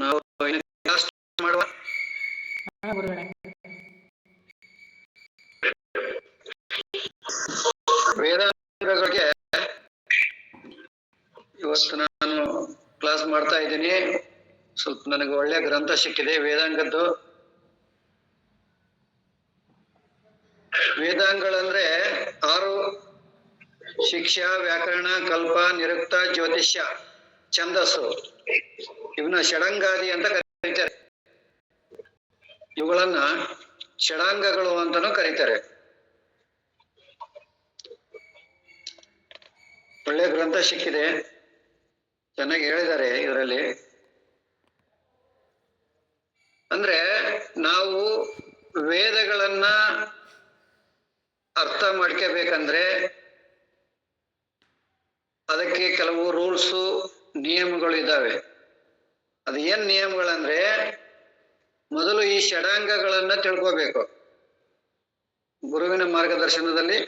ನಾವು ಕ್ಲಾಸ್ ಮಾಡುವ ವೇದಾಂಗಗಳಿಗೆ ಇವತ್ತು ನಾನು ಕ್ಲಾಸ್ ಮಾಡ್ತಾ ಇದ್ದೀನಿ. ಸ್ವಲ್ಪ ನನಗೆ ಒಳ್ಳೆ ಗ್ರಂಥ ಸಿಕ್ಕಿದೆ ವೇದಾಂಗದ್ದು. ವೇದಾಂಗಗಳಂದ್ರೆ 6: ಶಿಕ್ಷಾ, ವ್ಯಾಕರಣ, ಕಲ್ಪ, ನಿರುಕ್ತ, ಜ್ಯೋತಿಷ್ಯ, ಛಂದಸ್ಸು. ಇವನ್ನ ಷಡಂಗಾದಿ ಅಂತ ಕರೀತಾರೆ. ಇವುಗಳನ್ನ ಷಡಾಂಗಗಳು ಅಂತಾನೂ ಕರೀತಾರೆ. ಒಳ್ಳೆ ಗ್ರಂಥ ಸಿಕ್ಕಿದೆ, ಚೆನ್ನಾಗಿ ಹೇಳಿದ್ದಾರೆ ಇದರಲ್ಲಿ. ಅಂದ್ರೆ ನಾವು ವೇದಗಳನ್ನ ಅರ್ಥ ಮಾಡ್ಕೋಬೇಕಂದ್ರೆ ಅದಕ್ಕೆ ಕೆಲವು ರೂಲ್ಸು, ನಿಯಮಗಳು ಇದ್ದಾವೆ. ಅದು ಏನ್ ನಿಯಮಗಳಂದ್ರೆ, ಮೊದಲು ಈ ಷಡಾಂಗಗಳನ್ನ ತಿಳ್ಕೋಬೇಕು. ಗುರುವಿನ ಮಾರ್ಗದರ್ಶನದಲ್ಲಿ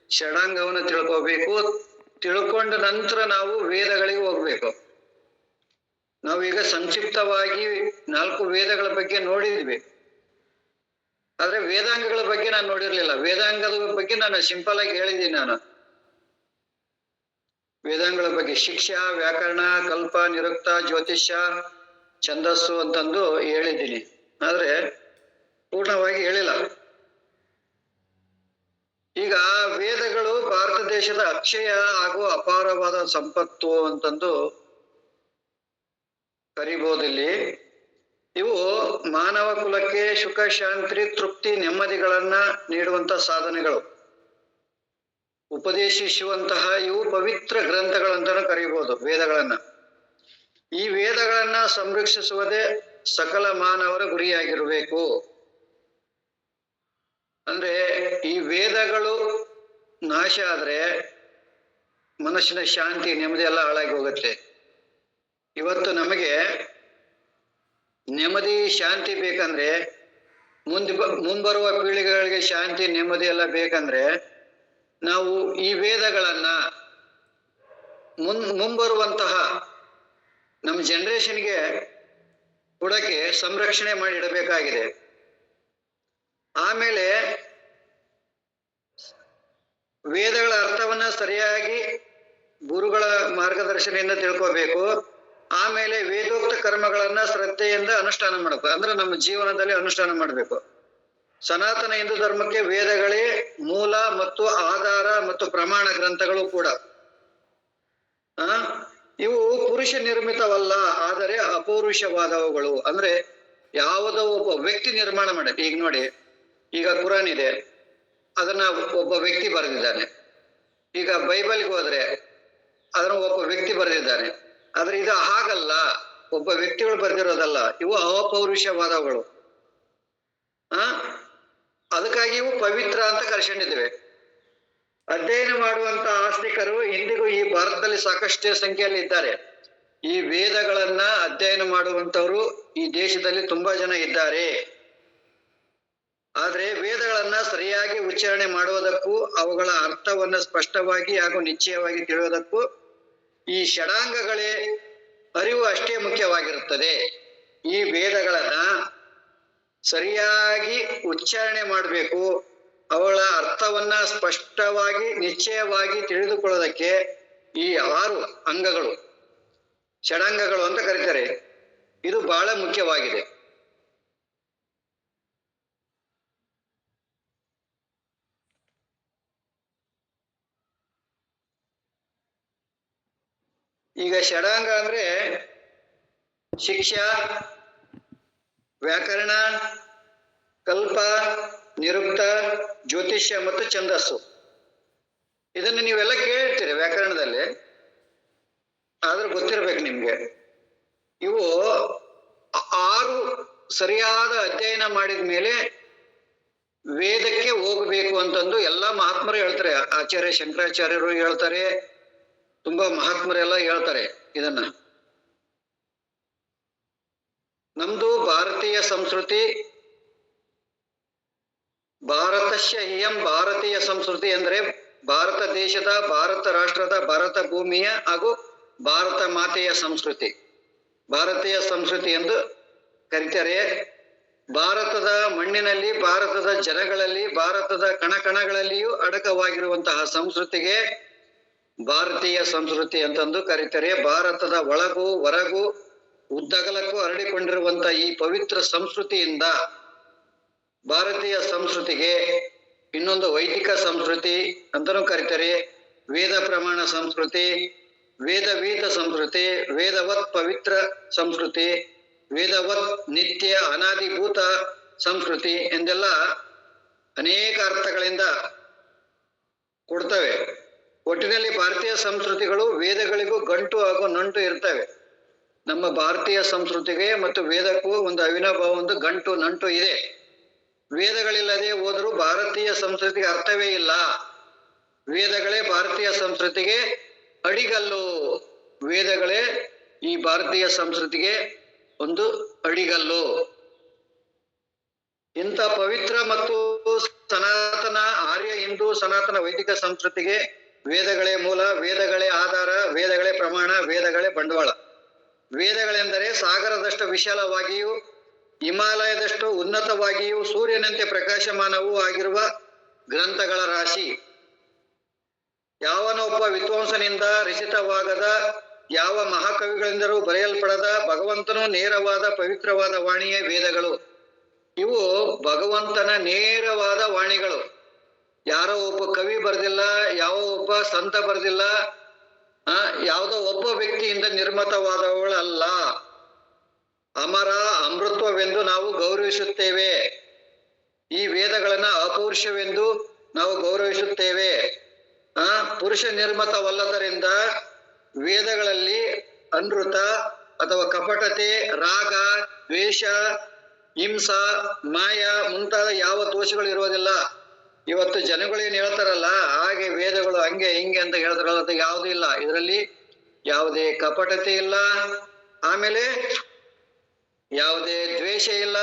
ಷಡಾಂಗವನ್ನು ತಿಳ್ಕೋಬೇಕು. ತಿಳ್ಕೊಂಡ ನಂತರ ನಾವು ವೇದಗಳಿಗೆ ಹೋಗ್ಬೇಕು. ನಾವೀಗ ಸಂಕ್ಷಿಪ್ತವಾಗಿ 4 ವೇದಗಳ ಬಗ್ಗೆ ನೋಡಿದ್ವಿ. ಆದ್ರೆ ವೇದಾಂಗಗಳ ಬಗ್ಗೆ ನಾನು ನೋಡಿರ್ಲಿಲ್ಲ. ವೇದಾಂಗದ ಬಗ್ಗೆ ನಾನು ಸಿಂಪಲ್ ಆಗಿ ಹೇಳಿದ್ದೀನಿ. ನಾನು ವೇದಾಂಗಗಳ ಬಗ್ಗೆ ಶಿಕ್ಷಾ, ವ್ಯಾಕರಣ, ಕಲ್ಪ, ನಿರುಕ್ತ, ಜ್ಯೋತಿಷ್ಯ, ಛಂದಸ್ಸು ಅಂತಂದು ಹೇಳಿದ್ದೀನಿ. ಆದ್ರೆ ಪೂರ್ಣವಾಗಿ ಹೇಳಿಲ್ಲ. ಈಗ ವೇದಗಳು ಭಾರತ ದೇಶದ ಅಕ್ಷಯ ಹಾಗೂ ಅಪಾರವಾದ ಸಂಪತ್ತು ಅಂತಂದು ಕರಿಬಹುದಿಲ್ಲಿ. ಇವು ಮಾನವ ಕುಲಕ್ಕೆ ಸುಖ, ಶಾಂತಿ, ತೃಪ್ತಿ, ನೆಮ್ಮದಿಗಳನ್ನ ನೀಡುವಂತ ಸಾಧನೆಗಳು, ಉಪದೇಶಿಸುವಂತಹ ಇವು ಪವಿತ್ರ ಗ್ರಂಥಗಳಂತಾನು ಕರೀಬಹುದು ವೇದಗಳನ್ನ. ಈ ವೇದಗಳನ್ನ ಸಂರಕ್ಷಿಸುವುದೇ ಸಕಲ ಮಾನವರ ಗುರಿಯಾಗಿರಬೇಕು. ಅಂದ್ರೆ ಈ ವೇದಗಳು ನಾಶ ಆದ್ರೆ ಮನಸ್ಸಿನ ಶಾಂತಿ, ನೆಮ್ಮದಿ ಎಲ್ಲ ಹಾಳಾಗಿ ಹೋಗುತ್ತೆ. ಇವತ್ತು ನಮಗೆ ನೆಮ್ಮದಿ, ಶಾಂತಿ ಬೇಕಂದ್ರೆ, ಮುಂಬರುವ ಪೀಳಿಗೆಗಳಿಗೆ ಶಾಂತಿ, ನೆಮ್ಮದಿ ಎಲ್ಲ ಬೇಕಂದ್ರೆ ನಾವು ಈ ವೇದಗಳನ್ನ ಮುಂಬರುವಂತಹ ನಮ್ಮ ಜನರೇಷನ್ಗೆ ಕೊಡಕ್ಕೆ ಸಂರಕ್ಷಣೆ ಮಾಡಿ ಇಡಬೇಕಾಗಿದೆ. ಆಮೇಲೆ ವೇದಗಳ ಅರ್ಥವನ್ನ ಸರಿಯಾಗಿ ಗುರುಗಳ ಮಾರ್ಗದರ್ಶನದಿಂದ ತಿಳ್ಕೋಬೇಕು. ಆಮೇಲೆ ವೇದೋಕ್ತ ಕರ್ಮಗಳನ್ನ ಶ್ರದ್ಧೆಯಿಂದ ಅನುಷ್ಠಾನ ಮಾಡಬೇಕು. ಅಂದ್ರೆ ನಮ್ಮ ಜೀವನದಲ್ಲಿ ಅನುಷ್ಠಾನ ಮಾಡಬೇಕು. ಸನಾತನ ಹಿಂದೂ ಧರ್ಮಕ್ಕೆ ವೇದಗಳೇ ಮೂಲ ಮತ್ತು ಆಧಾರ ಮತ್ತು ಪ್ರಮಾಣ ಗ್ರಂಥಗಳು ಕೂಡ. ಇವು ಪುರುಷ ನಿರ್ಮಿತವಲ್ಲ, ಆದರೆ ಅಪೌರುಷವಾದವುಗಳು. ಅಂದ್ರೆ ಯಾವುದೋ ಒಬ್ಬ ವ್ಯಕ್ತಿ ನಿರ್ಮಾಣ ಮಾಡಿ. ಈಗ ನೋಡಿ, ಈಗ ಕುರಾನ್ ಇದೆ, ಅದನ್ನ ಒಬ್ಬ ವ್ಯಕ್ತಿ ಬರೆದಿದ್ದಾನೆ. ಈಗ ಬೈಬಲ್ಗೆ ಹೋದ್ರೆ ಅದನ್ನ ಒಬ್ಬ ವ್ಯಕ್ತಿ ಬರೆದಿದ್ದಾನೆ. ಆದ್ರೆ ಇದು ಹಾಗಲ್ಲ, ಒಬ್ಬ ವ್ಯಕ್ತಿಗಳು ಬರೆದಿರೋದಲ್ಲ. ಇವು ಅಪೌರುಷವಾದವುಗಳು. ಅದಕ್ಕಾಗಿ ಇವು ಪವಿತ್ರ ಅಂತ ಕರ್ಕೊಂಡಿದ್ದೇವೆ. ಅಧ್ಯಯನ ಮಾಡುವಂತ ಆಸ್ತಿಕರು ಇಂದಿಗೂ ಈ ಭಾರತದಲ್ಲಿ ಸಾಕಷ್ಟು ಸಂಖ್ಯೆಯಲ್ಲಿ ಇದ್ದಾರೆ. ಈ ವೇದಗಳನ್ನ ಅಧ್ಯಯನ ಮಾಡುವಂತವರು ಈ ದೇಶದಲ್ಲಿ ತುಂಬಾ ಜನ ಇದ್ದಾರೆ. ಆದ್ರೆ ವೇದಗಳನ್ನ ಸರಿಯಾಗಿ ಉಚ್ಚಾರಣೆ ಮಾಡುವುದಕ್ಕೂ ಅವುಗಳ ಅರ್ಥವನ್ನ ಸ್ಪಷ್ಟವಾಗಿ ಹಾಗೂ ನಿಶ್ಚಯವಾಗಿ ತಿಳಿಯೋದಕ್ಕೂ ಈ ಷಡಾಂಗಗಳೇ ಅರಿವು ಅಷ್ಟೇ ಮುಖ್ಯವಾಗಿರುತ್ತದೆ. ಈ ವೇದಗಳನ್ನ ಸರಿಯಾಗಿ ಉಚ್ಚಾರಣೆ ಮಾಡಬೇಕು. ಅವುಗಳ ಅರ್ಥವನ್ನ ಸ್ಪಷ್ಟವಾಗಿ ನಿಶ್ಚಯವಾಗಿ ತಿಳಿದುಕೊಳ್ಳೋದಕ್ಕೆ ಈ 6 ಅಂಗಗಳು, ಷಡಾಂಗಗಳು ಅಂತ ಕರೀತಾರೆ. ಇದು ಬಹಳ ಮುಖ್ಯವಾಗಿದೆ. ಈಗ ಷಡಾಂಗ ಅಂದ್ರೆ ಶಿಕ್ಷಾ, ವ್ಯಾಕರಣ, ಕಲ್ಪ, ನಿರುಕ್ತ, ಜ್ಯೋತಿಷ್ಯ ಮತ್ತು ಛಂದಸ್ಸು. ಇದನ್ನು ನೀವೆಲ್ಲ ಕೇಳಿರ್ತೀರಿ ವ್ಯಾಕರಣದಲ್ಲಿ, ಆದ್ರೂ ಗೊತ್ತಿರ್ಬೇಕು ನಿಮ್ಗೆ. ಇವು 6 ಸರಿಯಾದ ಅಧ್ಯಯನ ಮಾಡಿದ ಮೇಲೆ ವೇದಕ್ಕೆ ಹೋಗಬೇಕು ಅಂತಂದು ಎಲ್ಲ ಮಹಾತ್ಮರು ಹೇಳ್ತಾರೆ. ಆಚಾರ್ಯ ಶಂಕರಾಚಾರ್ಯರು ಹೇಳ್ತಾರೆ, ತುಂಬಾ ಮಹಾತ್ಮರೆಲ್ಲ ಹೇಳ್ತಾರೆ ಇದನ್ನ. ನಮ್ದು ಭಾರತೀಯ ಸಂಸ್ಕೃತಿ, ಭಾರತಸ್ಯ ಇಯಂ ಭಾರತೀಯ ಸಂಸ್ಕೃತಿ ಅಂದ್ರೆ ಭಾರತ ದೇಶದ, ಭಾರತ ರಾಷ್ಟ್ರದ, ಭಾರತ ಭೂಮಿಯ ಹಾಗೂ ಭಾರತ ಮಾತೆಯ ಸಂಸ್ಕೃತಿ, ಭಾರತೀಯ ಸಂಸ್ಕೃತಿ ಎಂದು ಕರೀತಾರೆ. ಭಾರತದ ಮಣ್ಣಿನಲ್ಲಿ, ಭಾರತದ ಜನಗಳಲ್ಲಿ, ಭಾರತದ ಕಣಕಣಗಳಲ್ಲಿಯೂ ಅಡಕವಾಗಿರುವಂತಹ ಸಂಸ್ಕೃತಿಗೆ ಭಾರತೀಯ ಸಂಸ್ಕೃತಿ ಅಂತಂದು ಕರೀತಾರೆ. ಭಾರತದ ಒಳಗೂ ಹೊರಗೂ ಉದ್ದಗಲಕ್ಕೂ ಹರಡಿಕೊಂಡಿರುವಂತಹ ಈ ಪವಿತ್ರ ಸಂಸ್ಕೃತಿಯಿಂದ ಭಾರತೀಯ ಸಂಸ್ಕೃತಿಗೆ ಇನ್ನೊಂದು ವೈದಿಕ ಸಂಸ್ಕೃತಿ ಅಂತಲೂ ಕರೀತಾರೆ. ವೇದ ಪ್ರಮಾಣ ಸಂಸ್ಕೃತಿ, ವೇದವೀತ ಸಂಸ್ಕೃತಿ, ವೇದವತ್ ಪವಿತ್ರ ಸಂಸ್ಕೃತಿ, ವೇದವತ್ ನಿತ್ಯ ಅನಾದಿಭೂತ ಸಂಸ್ಕೃತಿ ಎಂದೆಲ್ಲ ಅನೇಕ ಅರ್ಥಗಳಿಂದ ಕೊಡ್ತವೆ. ಒಟ್ಟಿನಲ್ಲಿ ಭಾರತೀಯ ಸಂಸ್ಕೃತಿಗಳು ವೇದಗಳಿಗೂ ಗಂಟು ಹಾಗೂ ನಂಟು ಇರ್ತವೆ. ನಮ್ಮ ಭಾರತೀಯ ಸಂಸ್ಕೃತಿಗೆ ಮತ್ತು ವೇದಕ್ಕೂ ಒಂದು ಅವಿನಾಭಾವ, ಒಂದು ಗಂಟು ನಂಟು ಇದೆ. ವೇದಗಳಿಲ್ಲದೆ ಹೋದರೂ ಭಾರತೀಯ ಸಂಸ್ಕೃತಿಗೆ ಅರ್ಥವೇ ಇಲ್ಲ. ವೇದಗಳೇ ಭಾರತೀಯ ಸಂಸ್ಕೃತಿಗೆ ಅಡಿಗಲ್ಲು. ವೇದಗಳೇ ಈ ಭಾರತೀಯ ಸಂಸ್ಕೃತಿಗೆ ಒಂದು ಅಡಿಗಲ್ಲು. ಇಂಥ ಪವಿತ್ರ ಮತ್ತು ಸನಾತನ ಆರ್ಯ ಹಿಂದೂ ಸನಾತನ ವೈದಿಕ ಸಂಸ್ಕೃತಿಗೆ ವೇದಗಳೇ ಮೂಲ, ವೇದಗಳೇ ಆಧಾರ, ವೇದಗಳೇ ಪ್ರಮಾಣ, ವೇದಗಳೇ ಬಂಡವಾಳ. ವೇದಗಳೆಂದರೆ ಸಾಗರದಷ್ಟು ವಿಶಾಲವಾಗಿಯೂ ಹಿಮಾಲಯದಷ್ಟು ಉನ್ನತವಾಗಿಯೂ ಸೂರ್ಯನಂತೆ ಪ್ರಕಾಶಮಾನವೂ ಆಗಿರುವ ಗ್ರಂಥಗಳ ರಾಶಿ. ಯಾವನೊಬ್ಬ ವಿದ್ವಾಂಸನಿಂದ ರಚಿತವಾಗದ, ಯಾವ ಮಹಾಕವಿಗಳಿಂದಲೂ ಬರೆಯಲ್ಪಡದ ಭಗವಂತನು ನೇರವಾದ ಪವಿತ್ರವಾದ ವಾಣಿಯೇ ವೇದಗಳು. ಇವು ಭಗವಂತನ ನೇರವಾದ ವಾಣಿಗಳು. ಯಾರೋ ಒಬ್ಬ ಕವಿ ಬರೆದಿಲ್ಲ, ಯಾವ ಒಬ್ಬ ಸಂತ ಬರೆದಿಲ್ಲ, ಯಾವುದೋ ಒಬ್ಬ ವ್ಯಕ್ತಿಯಿಂದ ನಿರ್ಮಿತವಾದವುಗಳಲ್ಲ. ಅಮರ ಅಮೃತ್ವವೆಂದು ನಾವು ಗೌರವಿಸುತ್ತೇವೆ. ಈ ವೇದಗಳನ್ನ ಅಪೌರುಷವೆಂದು ನಾವು ಗೌರವಿಸುತ್ತೇವೆ. ಪುರುಷ ನಿರ್ಮಿತವಲ್ಲದರಿಂದ ವೇದಗಳಲ್ಲಿ ಅನೃತ ಅಥವಾ ಕಪಟತೆ, ರಾಗ, ದ್ವೇಷ, ಹಿಂಸ, ಮಾಯ ಮುಂತಾದ ಯಾವ ದೋಷಗಳು ಇರೋದಿಲ್ಲ. ಇವತ್ತು ಜನಗಳೇನು ಹೇಳ್ತಾರಲ್ಲ, ಹಾಗೆ ವೇದಗಳು ಹಂಗೆ ಹಿಂಗೆ ಅಂತ ಹೇಳ್ತಾರಲ್ಲ, ಅದು ಯಾವುದೂ ಇಲ್ಲ. ಇದರಲ್ಲಿ ಯಾವುದೇ ಕಪಟತೆ ಇಲ್ಲ, ಆಮೇಲೆ ಯಾವುದೇ ದ್ವೇಷ ಇಲ್ಲ,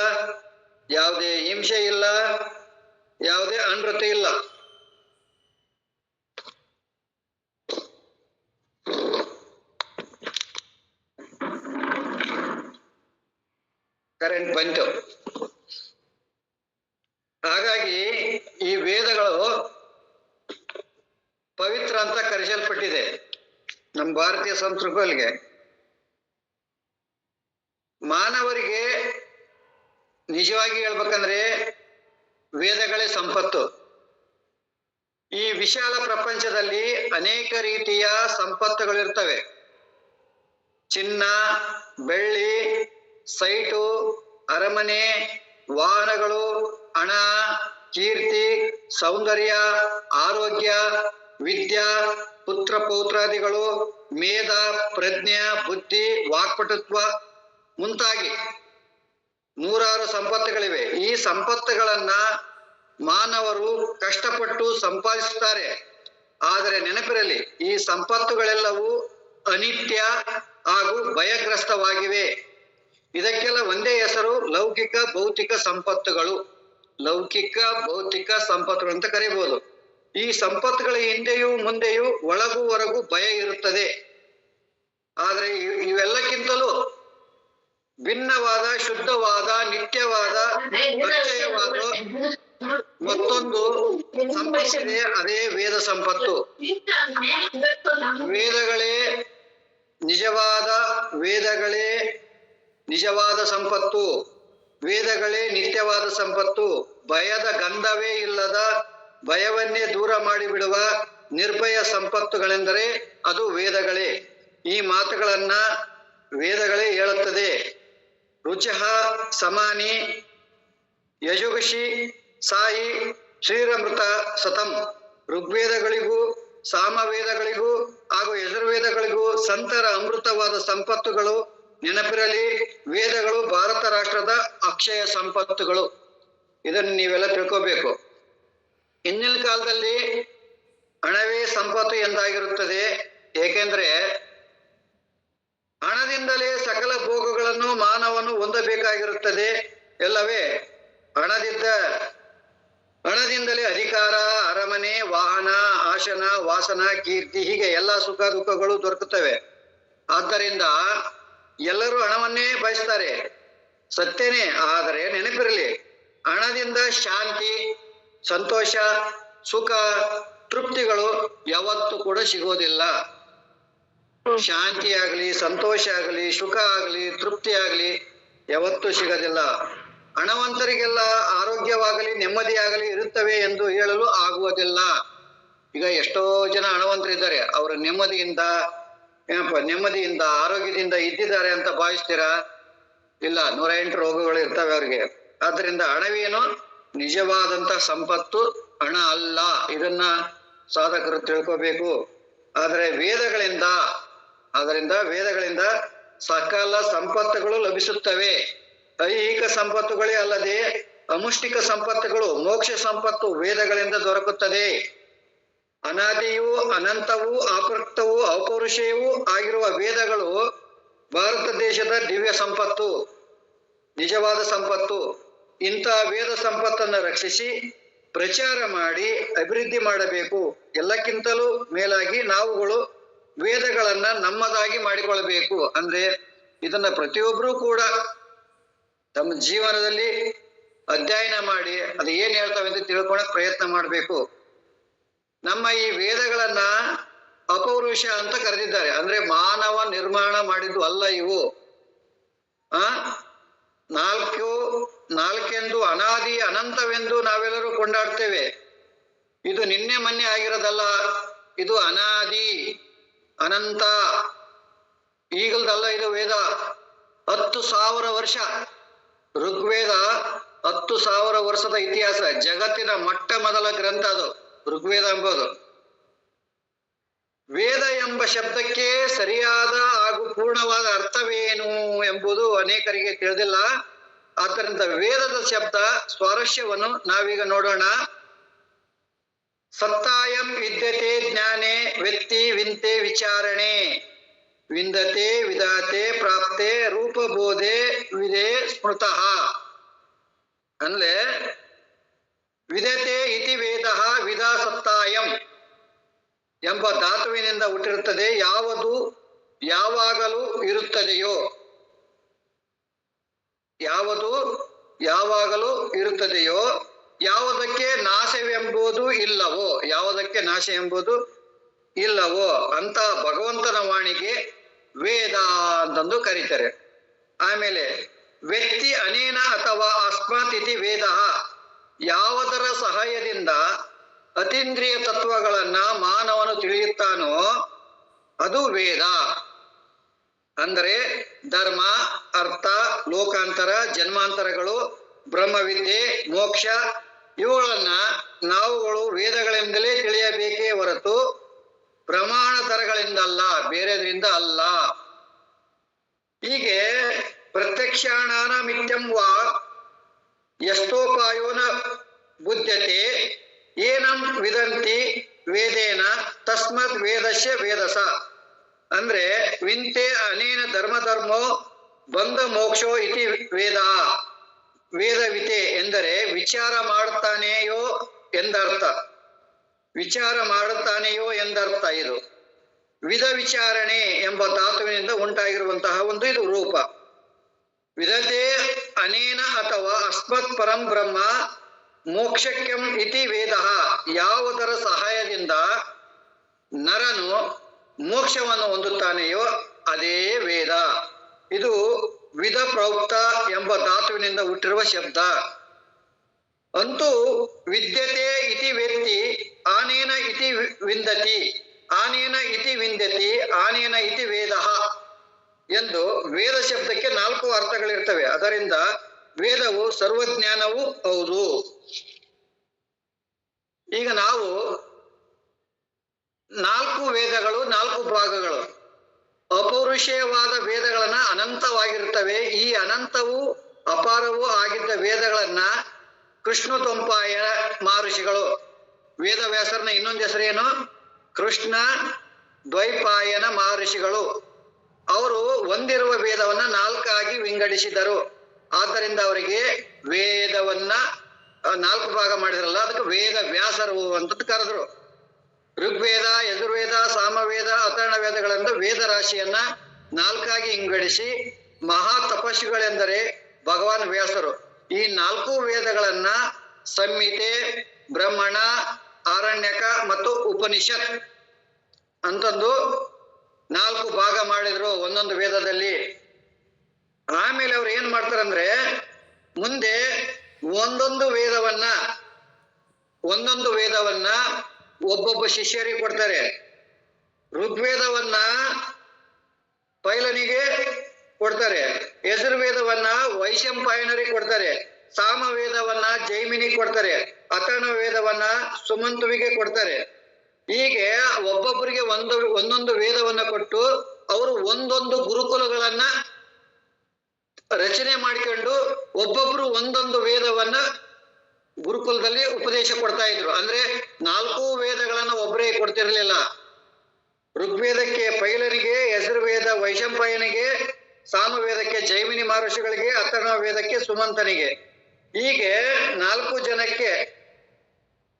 ಯಾವುದೇ ಹಿಂಸೆ ಇಲ್ಲ, ಯಾವುದೇ ಅನೃತ ಇಲ್ಲ. ಕರೆಂಟ್ ಬಂತು. ಹಾಗಾಗಿ ಈ ವೇದಗಳು ಪವಿತ್ರ ಅಂತ ಕರೆಸಲ್ಪಟ್ಟಿದೆ ನಮ್ಮ ಭಾರತೀಯ ಸಂಸ್ಕೃತಿಗೆ. ಮಾನವರಿಗೆ ನಿಜವಾಗಿ ಹೇಳ್ಬೇಕಂದ್ರೆ ವೇದಗಳೇ ಸಂಪತ್ತು. ಈ ವಿಶಾಲ ಪ್ರಪಂಚದಲ್ಲಿ ಅನೇಕ ರೀತಿಯ ಸಂಪತ್ತುಗಳಿರ್ತವೆ. ಚಿನ್ನ, ಬೆಳ್ಳಿ, ಸೈಟು, ಅರಮನೆ, ವಾಹನಗಳು, ಹಣ, ಕೀರ್ತಿ, ಸೌಂದರ್ಯ, ಆರೋಗ್ಯ, ವಿದ್ಯಾ, ಪುತ್ರ ಪೌತ್ರಾದಿಗಳು, ಮೇಧ, ಪ್ರಜ್ಞೆ, ಬುದ್ಧಿ, ವಾಕ್ಪಟುತ್ವ ಮುಂತಾಗಿ ನೂರಾರು ಸಂಪತ್ತುಗಳಿವೆ. ಈ ಸಂಪತ್ತುಗಳನ್ನ ಮಾನವರು ಕಷ್ಟಪಟ್ಟು ಸಂಪಾದಿಸುತ್ತಾರೆ. ಆದರೆ ನೆನಪಿರಲಿ, ಈ ಸಂಪತ್ತುಗಳೆಲ್ಲವೂ ಅನಿತ್ಯ ಹಾಗೂ ಭಯಗ್ರಸ್ತವಾಗಿವೆ. ಇದಕ್ಕೆಲ್ಲ ಒಂದೇ ಹೆಸರು, ಲೌಕಿಕ ಭೌತಿಕ ಸಂಪತ್ತುಗಳು. ಲೌಕಿಕ ಭೌತಿಕ ಸಂಪತ್ತುಗಳು ಅಂತ ಕರೀಬಹುದು. ಈ ಸಂಪತ್ತುಗಳ ಹಿಂದೆಯೂ ಮುಂದೆಯೂ ಒಳಗೂ ಹೊರಗೂ ಭಯ ಇರುತ್ತದೆ. ಆದ್ರೆ ಇವೆಲ್ಲಕ್ಕಿಂತಲೂ ಭಿನ್ನವಾದ, ಶುದ್ಧವಾದ, ನಿತ್ಯವಾದ, ಅಕ್ಷಯವಾದ ಮತ್ತೊಂದು ಸಂಪತ್ತಿದೆ, ಅದೇ ವೇದ ಸಂಪತ್ತು. ವೇದಗಳೇ ನಿಜವಾದ ಸಂಪತ್ತು. ವೇದಗಳೇ ನಿತ್ಯವಾದ ಸಂಪತ್ತು. ಭಯದ ಗಂಧವೇ ಇಲ್ಲದ, ಭಯವನ್ನೇ ದೂರ ಮಾಡಿಬಿಡುವ ನಿರ್ಭಯ ಸಂಪತ್ತುಗಳೆಂದರೆ ಅದು ವೇದಗಳೇ. ಈ ಮಾತುಗಳನ್ನ ವೇದಗಳೇ ಹೇಳುತ್ತದೆ. ರುಚಃ ಸಮಾನಿ ಯಜುಗುಷಿ ಸಾಯಿ ಶ್ರೀರಮೃತ ಸತಂ. ಋಗ್ವೇದಗಳಿಗೂ ಸಾಮವೇದಗಳಿಗೂ ಹಾಗೂ ಯಜುರ್ವೇದಗಳಿಗೂ ಸಂತರ ಅಮೃತವಾದ ಸಂಪತ್ತುಗಳು. ನೆನಪಿರಲಿ, ವೇದಗಳು ಭಾರತ ರಾಷ್ಟ್ರದ ಅಕ್ಷಯ ಸಂಪತ್ತುಗಳು. ಇದನ್ನು ನೀವೆಲ್ಲ ತಿಳ್ಕೋಬೇಕು. ಹಿಂದಿನ ಕಾಲದಲ್ಲಿ ಹಣವೇ ಸಂಪತ್ತು ಎಂದಾಗಿರುತ್ತದೆ. ಏಕೆಂದ್ರೆ ಹಣದಿಂದಲೇ ಸಕಲ ಭೋಗಗಳನ್ನು ಮಾನವನು ಹೊಂದಬೇಕಾಗಿರುತ್ತದೆ. ಎಲ್ಲವೇ ಹಣದಿಂದಲೇ ಅಧಿಕಾರ, ಅರಮನೆ, ವಾಹನ, ಆಸನ, ವಾಸನ, ಕೀರ್ತಿ, ಹೀಗೆ ಎಲ್ಲ ಸುಖ ದುಃಖಗಳು ದೊರಕುತ್ತವೆ. ಆದ್ದರಿಂದ ಎಲ್ಲರೂ ಹಣವನ್ನೇ ಬಯಸ್ತಾರೆ, ಸತ್ಯನೇ. ಆದರೆ ನೆನಪಿರಲಿ, ಹಣದಿಂದ ಶಾಂತಿ, ಸಂತೋಷ, ಸುಖ, ತೃಪ್ತಿಗಳು ಯಾವತ್ತೂ ಕೂಡ ಸಿಗೋದಿಲ್ಲ. ಶಾಂತಿ ಆಗ್ಲಿ, ಸಂತೋಷ ಆಗಲಿ, ಸುಖ ಆಗ್ಲಿ, ತೃಪ್ತಿ ಆಗ್ಲಿ ಯಾವತ್ತೂ ಸಿಗೋದಿಲ್ಲ. ಹಣವಂತರಿಗೆಲ್ಲ ಆರೋಗ್ಯವಾಗಲಿ, ನೆಮ್ಮದಿಯಾಗಲಿ ಇರುತ್ತವೆ ಎಂದು ಹೇಳಲು ಆಗುವುದಿಲ್ಲ. ಈಗ ಎಷ್ಟೋ ಜನ ಹಣವಂತರಿದ್ದಾರೆ, ಅವರ ನೆಮ್ಮದಿಯಿಂದ ನೆಮ್ಮದಿಯಿಂದ ಆರೋಗ್ಯದಿಂದ ಇದ್ದಿದ್ದಾರೆ ಅಂತ ಭಾವಿಸ್ತೀರಾ? ಇಲ್ಲ, 108 ರೋಗಗಳು ಇರ್ತವೆ ಅವ್ರಿಗೆ. ಆದ್ರಿಂದ ಹಣವೇನು ನಿಜವಾದಂತ ಸಂಪತ್ತು ಹಣ ಅಲ್ಲ. ಇದನ್ನ ಸಾಧಕರು ತಿಳ್ಕೋಬೇಕು. ಆದರೆ ವೇದಗಳಿಂದ ಸಕಲ ಸಂಪತ್ತುಗಳು ಲಭಿಸುತ್ತವೆ. ಐಹಿಕ ಸಂಪತ್ತುಗಳೇ ಅಲ್ಲದೆ ಅಮುಷ್ಟಿಕ ಸಂಪತ್ತುಗಳು, ಮೋಕ್ಷ ಸಂಪತ್ತು ವೇದಗಳಿಂದ ದೊರಕುತ್ತದೆ. ಅನಾದಿಯೂ ಅನಂತವೂ ಅಪ್ರಕ್ತವೂ ಅಪೌರುಷೇಯವೂ ಆಗಿರುವ ವೇದಗಳು ಭಾರತ ದೇಶದ ದಿವ್ಯ ಸಂಪತ್ತು, ನಿಜವಾದ ಸಂಪತ್ತು. ಇಂಥ ವೇದ ಸಂಪತ್ತನ್ನು ರಕ್ಷಿಸಿ ಪ್ರಚಾರ ಮಾಡಿ ಅಭಿವೃದ್ಧಿ ಮಾಡಬೇಕು. ಎಲ್ಲಕ್ಕಿಂತಲೂ ಮೇಲಾಗಿ ನಾವುಗಳು ವೇದಗಳನ್ನ ನಮ್ಮದಾಗಿ ಮಾಡಿಕೊಳ್ಳಬೇಕು. ಅಂದ್ರೆ ಇದನ್ನ ಪ್ರತಿಯೊಬ್ಬರೂ ಕೂಡ ತಮ್ಮ ಜೀವನದಲ್ಲಿ ಅಧ್ಯಯನ ಮಾಡಿ ಅದು ಏನ್ ಹೇಳ್ತಾವೆ ಅಂತ ತಿಳ್ಕೊಳಕ್ ಪ್ರಯತ್ನ ಮಾಡಬೇಕು. ನಮ್ಮ ಈ ವೇದಗಳನ್ನ ಅಪೌರುಷ ಅಂತ ಕರೆದಿದ್ದಾರೆ. ಅಂದ್ರೆ ಮಾನವ ನಿರ್ಮಾಣ ಮಾಡಿದ್ದು ಅಲ್ಲ ಇವು. ನಾಲ್ಕೆಂದು ಅನಾದಿ ಅನಂತವೆಂದು ನಾವೆಲ್ಲರೂ ಕೊಂಡಾಡ್ತೇವೆ. ಇದು ನಿನ್ನೆ ಮೊನ್ನೆ ಆಗಿರೋದಲ್ಲ, ಇದು ಅನಾದಿ ಅನಂತ ಈಗಲ್ದಲ್ಲ. ಇದು ವೇದ 10,000 ವರ್ಷ, ಋಗ್ವೇದ 10,000 ವರ್ಷದ ಇತಿಹಾಸ. ಜಗತ್ತಿನ ಮೊಟ್ಟ ಮೊದಲ ಗ್ರಂಥ ಅದು ಋಗ್ವೇದ ಎಂಬುದು. ವೇದ ಎಂಬ ಶಬ್ದಕ್ಕೆ ಸರಿಯಾದ ಹಾಗೂ ಪೂರ್ಣವಾದ ಅರ್ಥವೇನು ಎಂಬುದು ಅನೇಕರಿಗೆ ತಿಳಿದಿಲ್ಲ. ಆದ್ದರಿಂದ ವೇದದ ಶಬ್ದ ಸ್ವಾರಸ್ಯವನ್ನು ನಾವೀಗ ನೋಡೋಣ. ಸತ್ತಾಯಂ ವಿದ್ಯತೆ ಜ್ಞಾನೆ ವ್ಯಕ್ತಿ ವಿಂತೆ ವಿಚಾರಣೆ, ವಿಂದತೆ ವಿಧಾತೆ ಪ್ರಾಪ್ತೆ ರೂಪಬೋಧೆ ವಿಧೆ ಸ್ಮೃತಃ. ಅಂದ್ರೆ ವಿಧತೆ ಇತಿ ವೇದ ವಿಧ ಸತ್ತಾಯಂ ಎಂಬ ಧಾತುವಿನಿಂದ ಹುಟ್ಟಿರುತ್ತದೆ. ಯಾವುದು ಯಾವಾಗಲೂ ಇರುತ್ತದೆಯೋ, ಯಾವುದು ಯಾವಾಗಲೂ ಇರುತ್ತದೆಯೋ, ಯಾವುದಕ್ಕೆ ನಾಶವೆಂಬುದು ಇಲ್ಲವೋ, ಯಾವುದಕ್ಕೆ ನಾಶ ಎಂಬುದು ಇಲ್ಲವೋ ಅಂತ ಭಗವಂತನ ವಾಣಿಗೆ ವೇದ ಅಂತಂದು ಕರೀತಾರೆ. ಆಮೇಲೆ ವ್ಯಕ್ತಿ ಅನೇನ ಅಥವಾ ಅಸ್ಮಾತ್ ಇತಿ ವೇದ, ಯಾವುದರ ಸಹಾಯದಿಂದ ಅತೀಂದ್ರಿಯ ತತ್ವಗಳನ್ನ ಮಾನವನು ತಿಳಿಯುತ್ತಾನೋ ಅದು ವೇದ. ಅಂದರೆ ಧರ್ಮ, ಅರ್ಥ, ಲೋಕಾಂತರ, ಜನ್ಮಾಂತರಗಳು, ಬ್ರಹ್ಮವಿದ್ಯೆ, ಮೋಕ್ಷ ಇವುಗಳನ್ನ ನಾವುಗಳು ವೇದಗಳಿಂದಲೇ ತಿಳಿಯಬೇಕೇ ಹೊರತು ಪ್ರಮಾಣತರಗಳಿಂದಲ್ಲ, ಬೇರೆದ್ರಿಂದ ಅಲ್ಲ. ಹೀಗೆ ಪ್ರತ್ಯಕ್ಷಾಣಾನ ಮಿಥ್ಯಂ ವಾ ಎಷ್ಟೋಪಾಯೋನ ಬುದ್ಧತೆ ಏನಂ ವಿದಂತಿ ವೇದೇನ ತಸ್ಮತ್ ವೇದಸ್ಯ ವೇದಸ. ಅಂದ್ರೆ ವಿಂತೆ ಅನೇನ ಧರ್ಮೋ ಬಂಧ ಮೋಕ್ಷೋ ಇತಿ ವೇದ. ವೇದವಿತೆ ಎಂದರೆ ವಿಚಾರ ಮಾಡುತ್ತಾನೆಯೋ ಎಂದರ್ಥ, ವಿಚಾರ ಮಾಡುತ್ತಾನೆಯೋ ಎಂದರ್ಥ. ಇದು ವಿಧ ವಿಚಾರಣೆ ಎಂಬ ಧಾತುವಿನಿಂದ ಉಂಟಾಗಿರುವಂತಹ ಒಂದು ಇದು ರೂಪ. ವಿಧತೆ ಅನೇನ ಅಥವಾ ಅಸ್ಮತ್ ಪರಂ ಬ್ರಹ್ಮ ಮೋಕ್ಷಕ್ಯಂ ಇತಿ ವೇದ. ಯಾವುದರ ಸಹಾಯದಿಂದ ನರನು ಮೋಕ್ಷವನ್ನು ಹೊಂದುತ್ತಾನೆಯೋ ಅದೇ ವೇದ. ಇದು ವಿಧ ಪ್ರೌಕ್ತ ಎಂಬ ಧಾತುವಿನಿಂದ ಹುಟ್ಟಿರುವ ಶಬ್ದ. ಅಂತೂ ವಿದ್ಯತೆ ಇತಿ ವ್ಯಕ್ತಿ ಆನೇನ ಇತಿ ವಿಂದತಿ, ಆನೇನ ಇತಿ ವಿಂದತಿ, ಆನೇನ ಇತಿ ವೇದ ಎಂದು ವೇದ ಶಬ್ದಕ್ಕೆ 4 ಅರ್ಥಗಳಿರ್ತವೆ. ಅದರಿಂದ ವೇದವು ಸರ್ವಜ್ಞಾನವೂ ಹೌದು. ಈಗ ನಾವು 4 ವೇದಗಳು, 4 ಭಾಗಗಳು, ಅಪೌರುಷೇಯವಾದ ವೇದಗಳನ್ನ ಅನಂತವಾಗಿರ್ತವೆ. ಈ ಅನಂತವೂ ಅಪಾರವೂ ಆಗಿದ್ದ ವೇದಗಳನ್ನ ಕೃಷ್ಣ ತೊಂಪಾಯ ಮಹರ್ಷಿಗಳು, ವೇದವ್ಯಾಸರನ ಇನ್ನೊಂದು ಹೆಸರೇನು ಕೃಷ್ಣ ದ್ವೈಪಾಯನ ಮಹರ್ಷಿಗಳು, ಅವರು ಒಂದಿರುವ ವೇದವನ್ನ 4 ಆಗಿ ವಿಂಗಡಿಸಿದರು. ಆದ್ದರಿಂದ ಅವರಿಗೆ ವೇದವನ್ನ 4 ಭಾಗ ಮಾಡಿದ್ರಲ್ಲ, ಅದಕ್ಕೆ ವೇದ ವ್ಯಾಸರು ಅಂತ ಕರೆದ್ರು. ಋಗ್ವೇದ, ಯಜುರ್ವೇದ, ಸಾಮವೇದ, ಅಥರ್ಣ ವೇದಗಳಿಂದ ವೇದ ರಾಶಿಯನ್ನ ನಾಲ್ಕಾಗಿ ವಿಂಗಡಿಸಿ ಮಹಾ ತಪಸ್ವಿಗಳೆಂದರೆ ಭಗವಾನ್ ವ್ಯಾಸರು ಈ 4 ವೇದಗಳನ್ನ ಸಂಹಿತೆ, ಬ್ರಹ್ಮಣ, ಆರಣ್ಯಕ ಮತ್ತು ಉಪನಿಷತ್ ಅಂತಂದು 4 ಭಾಗ ಮಾಡಿದ್ರು ಒಂದೊಂದು ವೇದದಲ್ಲಿ. ಆಮೇಲೆ ಅವ್ರು ಏನ್ ಮಾಡ್ತಾರಂದ್ರೆ ಮುಂದೆ ಒಂದೊಂದು ವೇದವನ್ನ ಒಬ್ಬೊಬ್ಬ ಶಿಷ್ಯರಿಗೆ ಕೊಡ್ತಾರೆ. ಋಗ್ವೇದವನ್ನ ಪೈಲನಿಗೆ ಕೊಡ್ತಾರೆ, ಯಜುರ್ವೇದವನ್ನ ವೈಶಂಪಾಯನರಿಗೆ ಕೊಡ್ತಾರೆ, ಸಾಮವೇದವನ್ನ ಜೈಮಿನಿಗೆ ಕೊಡ್ತಾರೆ, ಅಥರ್ವ ವೇದವನ್ನ ಸುಮಂತುವಿಗೆ ಕೊಡ್ತಾರೆ. ಹೀಗೆ ಒಬ್ಬೊಬ್ಬರಿಗೆ ಒಂದೊಂದು ವೇದವನ್ನ ಕೊಟ್ಟು ಅವರು ಒಂದೊಂದು ಗುರುಕುಲಗಳನ್ನ ರಚನೆ ಮಾಡಿಕೊಂಡು ಒಬ್ಬೊಬ್ರು ಒಂದೊಂದು ವೇದವನ್ನ ಗುರುಕುಲದಲ್ಲಿ ಉಪದೇಶ ಕೊಡ್ತಾ ಇದ್ರು. ಅಂದ್ರೆ 4 ವೇದಗಳನ್ನ ಒಬ್ಬರೇ ಕೊಡ್ತಿರ್ಲಿಲ್ಲ. ಋಗ್ವೇದಕ್ಕೆ ಪೈಲನಿಗೆ, ಯಜುರ್ವೇದ ವೈಶಂಪಾಯನಿಗೆ, ಸಾಮವೇದಕ್ಕೆ ಜೈಮಿನಿ ಮಹರ್ಷಿಗಳಿಗೆ, ಅಥರ್ವ ವೇದಕ್ಕೆ ಸುಮಂತನಿಗೆ, ಹೀಗೆ 4 ಜನಕ್ಕೆ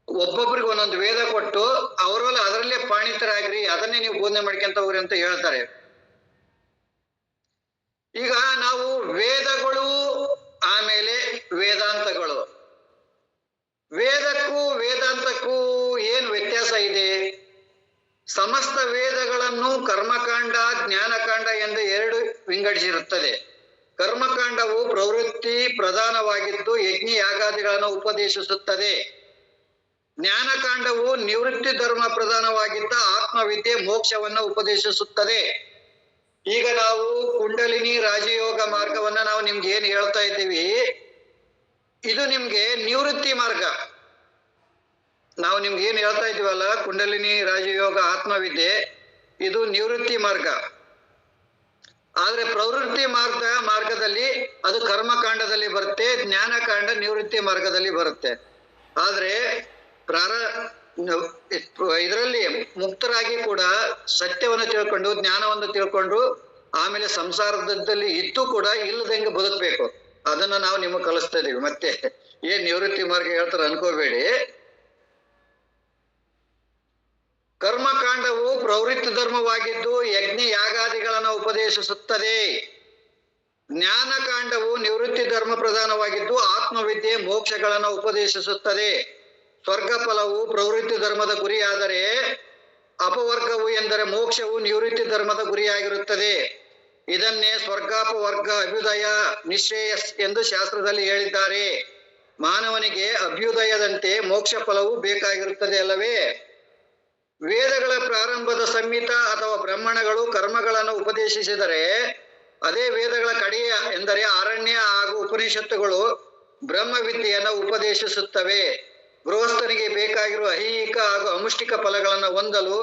ಒಬ್ಬೊಬ್ರಿಗೆ ಒಂದೊಂದು ವೇದ ಕೊಟ್ಟು ಅವರೆಲ್ಲ ಅದರಲ್ಲೇ ಪಾಣಿತರಾಗ್ರಿ, ಅದನ್ನೇ ನೀವು ಬೋಧನೆ ಮಾಡ್ಕೊಂತ ಹೋಗ್ರಿ ಅಂತ ಹೇಳ್ತಾರೆ. ಈಗ ನಾವು ವೇದಗಳು ಆಮೇಲೆ ವೇದಾಂತಗಳು, ವೇದಕ್ಕೂ ವೇದಾಂತಕ್ಕೂ ಏನ್ ವ್ಯತ್ಯಾಸ ಇದೆ? ಸಮಸ್ತ ವೇದಗಳನ್ನು ಕರ್ಮಕಾಂಡ, ಜ್ಞಾನಕಾಂಡ ಎಂದು 2 ವಿಂಗಡಿಸಿರುತ್ತದೆ. ಕರ್ಮಕಾಂಡವು ಪ್ರವೃತ್ತಿ ಪ್ರಧಾನವಾಗಿದ್ದು ಯಜ್ಞ ಯಾಗಾದಿಗಳನ್ನು ಉಪದೇಶಿಸುತ್ತದೆ. ಜ್ಞಾನಕಾಂಡವು ನಿವೃತ್ತಿ ಧರ್ಮ ಪ್ರಧಾನವಾಗಿದ್ದ ಆತ್ಮವಿದ್ಯೆ ಮೋಕ್ಷವನ್ನು ಉಪದೇಶಿಸುತ್ತದೆ. ಈಗ ನಾವು ಕುಂಡಲಿನಿ ರಾಜಯೋಗ ಮಾರ್ಗವನ್ನ ನಾವು ನಿಮ್ಗೆ ಏನ್ ಹೇಳ್ತಾ ಇದ್ದೀವಿ, ಇದು ನಿಮ್ಗೆ ನಿವೃತ್ತಿ ಮಾರ್ಗ. ನಾವು ನಿಮ್ಗೆ ಏನ್ ಹೇಳ್ತಾ ಇದೀವಲ್ಲ, ಕುಂಡಲಿನಿ ರಾಜಯೋಗ ಆತ್ಮವಿದ್ಯೆ, ಇದು ನಿವೃತ್ತಿ ಮಾರ್ಗ. ಆದ್ರೆ ಪ್ರವೃತ್ತಿ ಮಾರ್ಗದಲ್ಲಿ ಅದು ಕರ್ಮಕಾಂಡದಲ್ಲಿ ಬರುತ್ತೆ, ಜ್ಞಾನಕಾಂಡ ನಿವೃತ್ತಿ ಮಾರ್ಗದಲ್ಲಿ ಬರುತ್ತೆ. ಆದ್ರೆ ಇದರಲ್ಲಿ ಮುಕ್ತರಾಗಿ ಕೂಡ ಸತ್ಯವನ್ನು ತಿಳ್ಕೊಂಡು ಜ್ಞಾನವನ್ನು ತಿಳ್ಕೊಂಡು ಆಮೇಲೆ ಸಂಸಾರದಲ್ಲಿ ಇದ್ದು ಕೂಡ ಇಲ್ಲದಂಗೆ ಬದುಕಬೇಕು. ಅದನ್ನ ನಾವು ನಿಮಗೆ ಕಲಿಸ್ತಾ ಇದೀವಿ. ಮತ್ತೆ ಏನ್ ನಿವೃತ್ತಿ ಮಾರ್ಗ ಹೇಳ್ತಾರೆ ಅನ್ಕೋಬೇಡಿ. ಕರ್ಮಕಾಂಡವು ಪ್ರವೃತ್ತಿ ಧರ್ಮವಾಗಿದ್ದು ಯಜ್ಞ ಯಾಗಾದಿಗಳನ್ನು ಉಪದೇಶಿಸುತ್ತದೆ. ಜ್ಞಾನಕಾಂಡವು ನಿವೃತ್ತಿ ಧರ್ಮ ಪ್ರಧಾನವಾಗಿದ್ದು ಆತ್ಮವಿದ್ಯೆ ಮೋಕ್ಷಗಳನ್ನು ಉಪದೇಶಿಸುತ್ತದೆ. ಸ್ವರ್ಗ ಫಲವು ಪ್ರವೃತ್ತಿ ಧರ್ಮದ ಗುರಿಯಾದರೆ ಅಪವರ್ಗವು ಎಂದರೆ ಮೋಕ್ಷವು ನಿವೃತ್ತಿ ಧರ್ಮದ ಗುರಿಯಾಗಿರುತ್ತದೆ. ಇದನ್ನೇ ಸ್ವರ್ಗಾಪವರ್ಗ, ಅಭ್ಯುದಯ, ನಿಶ್ರೇಯಸ್ ಎಂದು ಶಾಸ್ತ್ರದಲ್ಲಿ ಹೇಳಿದ್ದಾರೆ. ಮಾನವನಿಗೆ ಅಭ್ಯುದಯದಂತೆ ಮೋಕ್ಷ ಫಲವು ಬೇಕಾಗಿರುತ್ತದೆ ಅಲ್ಲವೇ? ವೇದಗಳ ಪ್ರಾರಂಭದ ಸಂಹಿತ ಅಥವಾ ಬ್ರಾಹ್ಮಣಗಳು ಕರ್ಮಗಳನ್ನು ಉಪದೇಶಿಸಿದರೆ, ಅದೇ ವೇದಗಳ ಕಡೆಯ ಎಂದರೆ ಆರಣ್ಯ ಹಾಗೂ ಉಪನಿಷತ್ತುಗಳು ಬ್ರಹ್ಮವಿದ್ಯೆಯನ್ನು ಉಪದೇಶಿಸುತ್ತವೆ. ಗೃಹಸ್ಥನಿಗೆ ಬೇಕಾಗಿರುವ ಐಹಿಕ ಹಾಗೂ ಅಮುಷ್ಟಿಕ ಫಲಗಳನ್ನು ಹೊಂದಲು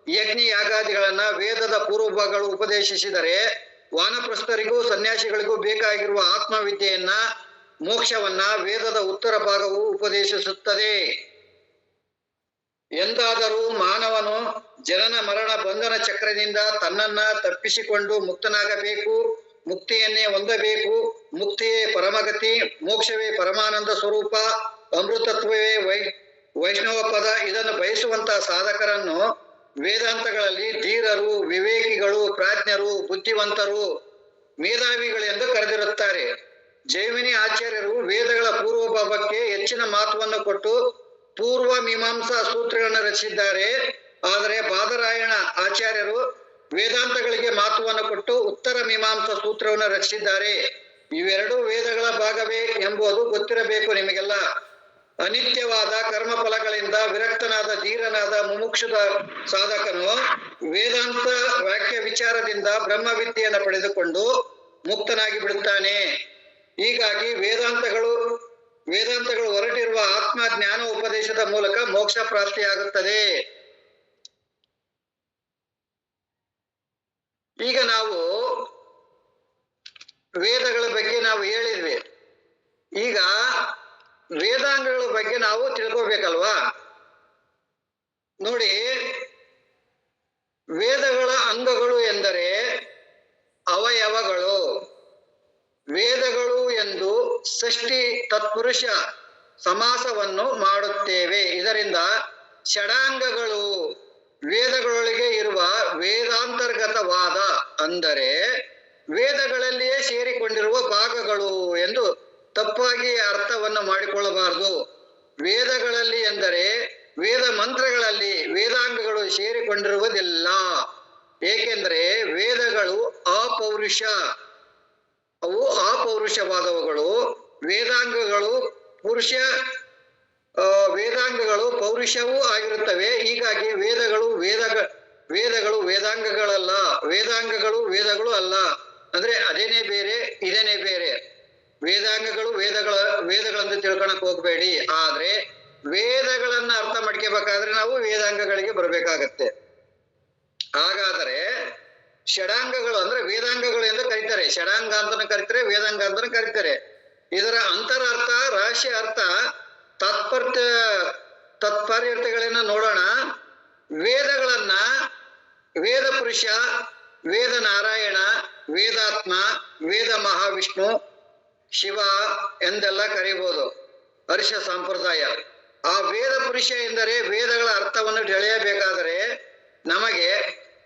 ಯಜ್ಞ ಯಾಗಾದಿಗಳನ್ನ ವೇದದ ಪೂರ್ವಭಾಗಗಳು ಉಪದೇಶಿಸಿದರೆ, ವಾನಪ್ರಸ್ಥರಿಗೂ ಸನ್ಯಾಸಿಗಳಿಗೂ ಬೇಕಾಗಿರುವ ಆತ್ಮವಿದ್ಯೆಯನ್ನ, ಮೋಕ್ಷವನ್ನ ವೇದದ ಉತ್ತರ ಭಾಗವು ಉಪದೇಶಿಸುತ್ತದೆ. ಎಂದಾದರೂ ಮಾನವನು ಜನನ ಮರಣ ಬಂಧನ ಚಕ್ರದಿಂದ ತನ್ನನ್ನ ತಪ್ಪಿಸಿಕೊಂಡು ಮುಕ್ತನಾಗಬೇಕು, ಮುಕ್ತಿಯನ್ನೇ ಹೊಂದಬೇಕು. ಮುಕ್ತಿಯೇ ಪರಮಗತಿ, ಮೋಕ್ಷವೇ ಪರಮಾನಂದ ಸ್ವರೂಪ, ಅಮೃತತ್ವವೇ ವೈಷ್ಣವ ಪದ. ಇದನ್ನು ಬಯಸುವಂತಹ ಸಾಧಕರನ್ನು ವೇದಾಂತಗಳಲ್ಲಿ ಧೀರರು, ವಿವೇಕಿಗಳು, ಪ್ರಾಜ್ಞರು, ಬುದ್ಧಿವಂತರು, ಮೇಧಾವಿಗಳೆಂದು ಕರೆದಿರುತ್ತಾರೆ. ಜೈಮಿನಿ ಆಚಾರ್ಯರು ವೇದಗಳ ಪೂರ್ವಭಾಗಕ್ಕೆ ಹೆಚ್ಚಿನ ಮಹತ್ವವನ್ನು ಕೊಟ್ಟು ಪೂರ್ವ ಮೀಮಾಂಸಾ ಸೂತ್ರಗಳನ್ನು ರಚಿಸಿದ್ದಾರೆ. ಆದರೆ ಬಾದರಾಯಣ ಆಚಾರ್ಯರು ವೇದಾಂತಗಳಿಗೆ ಮಹತ್ವವನ್ನು ಕೊಟ್ಟು ಉತ್ತರ ಮೀಮಾಂಸಾ ಸೂತ್ರವನ್ನು ರಚಿಸಿದ್ದಾರೆ. ಇವೆರಡೂ ವೇದಗಳ ಭಾಗವೇ ಎಂಬುದು ಗೊತ್ತಿರಬೇಕು ನಿಮಗೆಲ್ಲ. ಅನಿತ್ಯವಾದ ಕರ್ಮಫಲಗಳಿಂದ ವಿರಕ್ತನಾದ ಧೀರನಾದ ಮುಮುಕ್ಷುದ ಸಾಧಕನು ವೇದಾಂತ ವಾಕ್ಯ ವಿಚಾರದಿಂದ ಬ್ರಹ್ಮವಿದ್ಯೆಯನ್ನು ಪಡೆದುಕೊಂಡು ಮುಕ್ತನಾಗಿ ಬಿಡುತ್ತಾನೆ. ಹೀಗಾಗಿ ವೇದಾಂತಗಳು ಹೊರಟಿರುವ ಆತ್ಮ ಜ್ಞಾನ ಉಪದೇಶದ ಮೂಲಕ ಮೋಕ್ಷ ಪ್ರಾಪ್ತಿಯಾಗುತ್ತದೆ. ಈಗ ನಾವು ವೇದಗಳ ಬಗ್ಗೆ ನಾವು ಹೇಳಿದ್ವಿ. ಈಗ ವೇದಾಂಗಗಳ ಬಗ್ಗೆ ನಾವು ತಿಳ್ಕೋಬೇಕಲ್ವಾ? ನೋಡಿ, ವೇದಗಳ ಅಂಗಗಳು ಎಂದರೆ ಅವಯವಗಳು. ವೇದಗಳು ಎಂದು ಷಷ್ಠಿ ತತ್ಪುರುಷ ಸಮಾಸವನ್ನು ಮಾಡುತ್ತೇವೆ. ಇದರಿಂದ ಷಡಾಂಗಗಳು ವೇದಗಳೊಳಗೆ ಇರುವ ವೇದಾಂತರ್ಗತವಾದ ಅಂದರೆ ವೇದಗಳಲ್ಲಿಯೇ ಸೇರಿಕೊಂಡಿರುವ ಭಾಗಗಳು ಎಂದು ತಪ್ಪಾಗಿ ಅರ್ಥವನ್ನು ಮಾಡಿಕೊಳ್ಳಬಾರದು. ವೇದಗಳಲ್ಲಿ ಎಂದರೆ ವೇದ ಮಂತ್ರಗಳಲ್ಲಿ ವೇದಾಂಗಗಳು ಸೇರಿಕೊಂಡಿರುವುದಿಲ್ಲ. ಏಕೆಂದರೆ ವೇದಗಳು ಅಪೌರುಷ, ಅವು ಅಪೌರುಷವಾದವುಗಳು. ವೇದಾಂಗಗಳು ವೇದಾಂಗಗಳು ಪೌರುಷವೂ ಆಗಿರುತ್ತವೆ. ಹೀಗಾಗಿ ವೇದಗಳು ವೇದಾಂಗಗಳಲ್ಲ, ವೇದಾಂಗಗಳು ವೇದಗಳು ಅಲ್ಲ. ಅಂದ್ರೆ ಅದೇನೇ ಬೇರೆ ಇದೇನೇ ಬೇರೆ. ವೇದಾಂಗಗಳು ವೇದಗಳಂತ ತಿಳ್ಕೊಳಕ್ ಹೋಗ್ಬೇಡಿ. ಆದ್ರೆ ವೇದಗಳನ್ನ ಅರ್ಥ ಮಾಡ್ಕೋಬೇಕಾದ್ರೆ ನಾವು ವೇದಾಂಗಗಳಿಗೆ ಬರ್ಬೇಕಾಗತ್ತೆ. ಹಾಗಾದರೆ ಷಡಾಂಗಗಳು ಅಂದ್ರೆ ವೇದಾಂಗಗಳು ಎಂದು ಕರೀತಾರೆ. ಷಡಾಂಗ ಅಂತಾನು ಕರೀತಾರೆ, ವೇದಾಂಗ ಅಂತಾನು ಕರೀತಾರೆ. ಇದರ ಅಂತರಾರ್ಥ, ರಹಸ್ಯ ಅರ್ಥ, ತಾತ್ಪರ್ಯತೆಗಳನ್ನ ನೋಡೋಣ. ವೇದಗಳನ್ನ ವೇದ ಪುರುಷ, ವೇದ ನಾರಾಯಣ, ವೇದಾತ್ಮ, ವೇದ ಮಹಾವಿಷ್ಣು, ಶಿವ ಎಂದೆಲ್ಲ ಕರೀಬಹುದು. ಹರ್ಷ ಸಂಪ್ರದಾಯ. ಆ ವೇದ ಪುರುಷ ಎಂದರೆ ವೇದಗಳ ಅರ್ಥವನ್ನು ತಿಳಿಯಬೇಕಾದರೆ ನಮಗೆ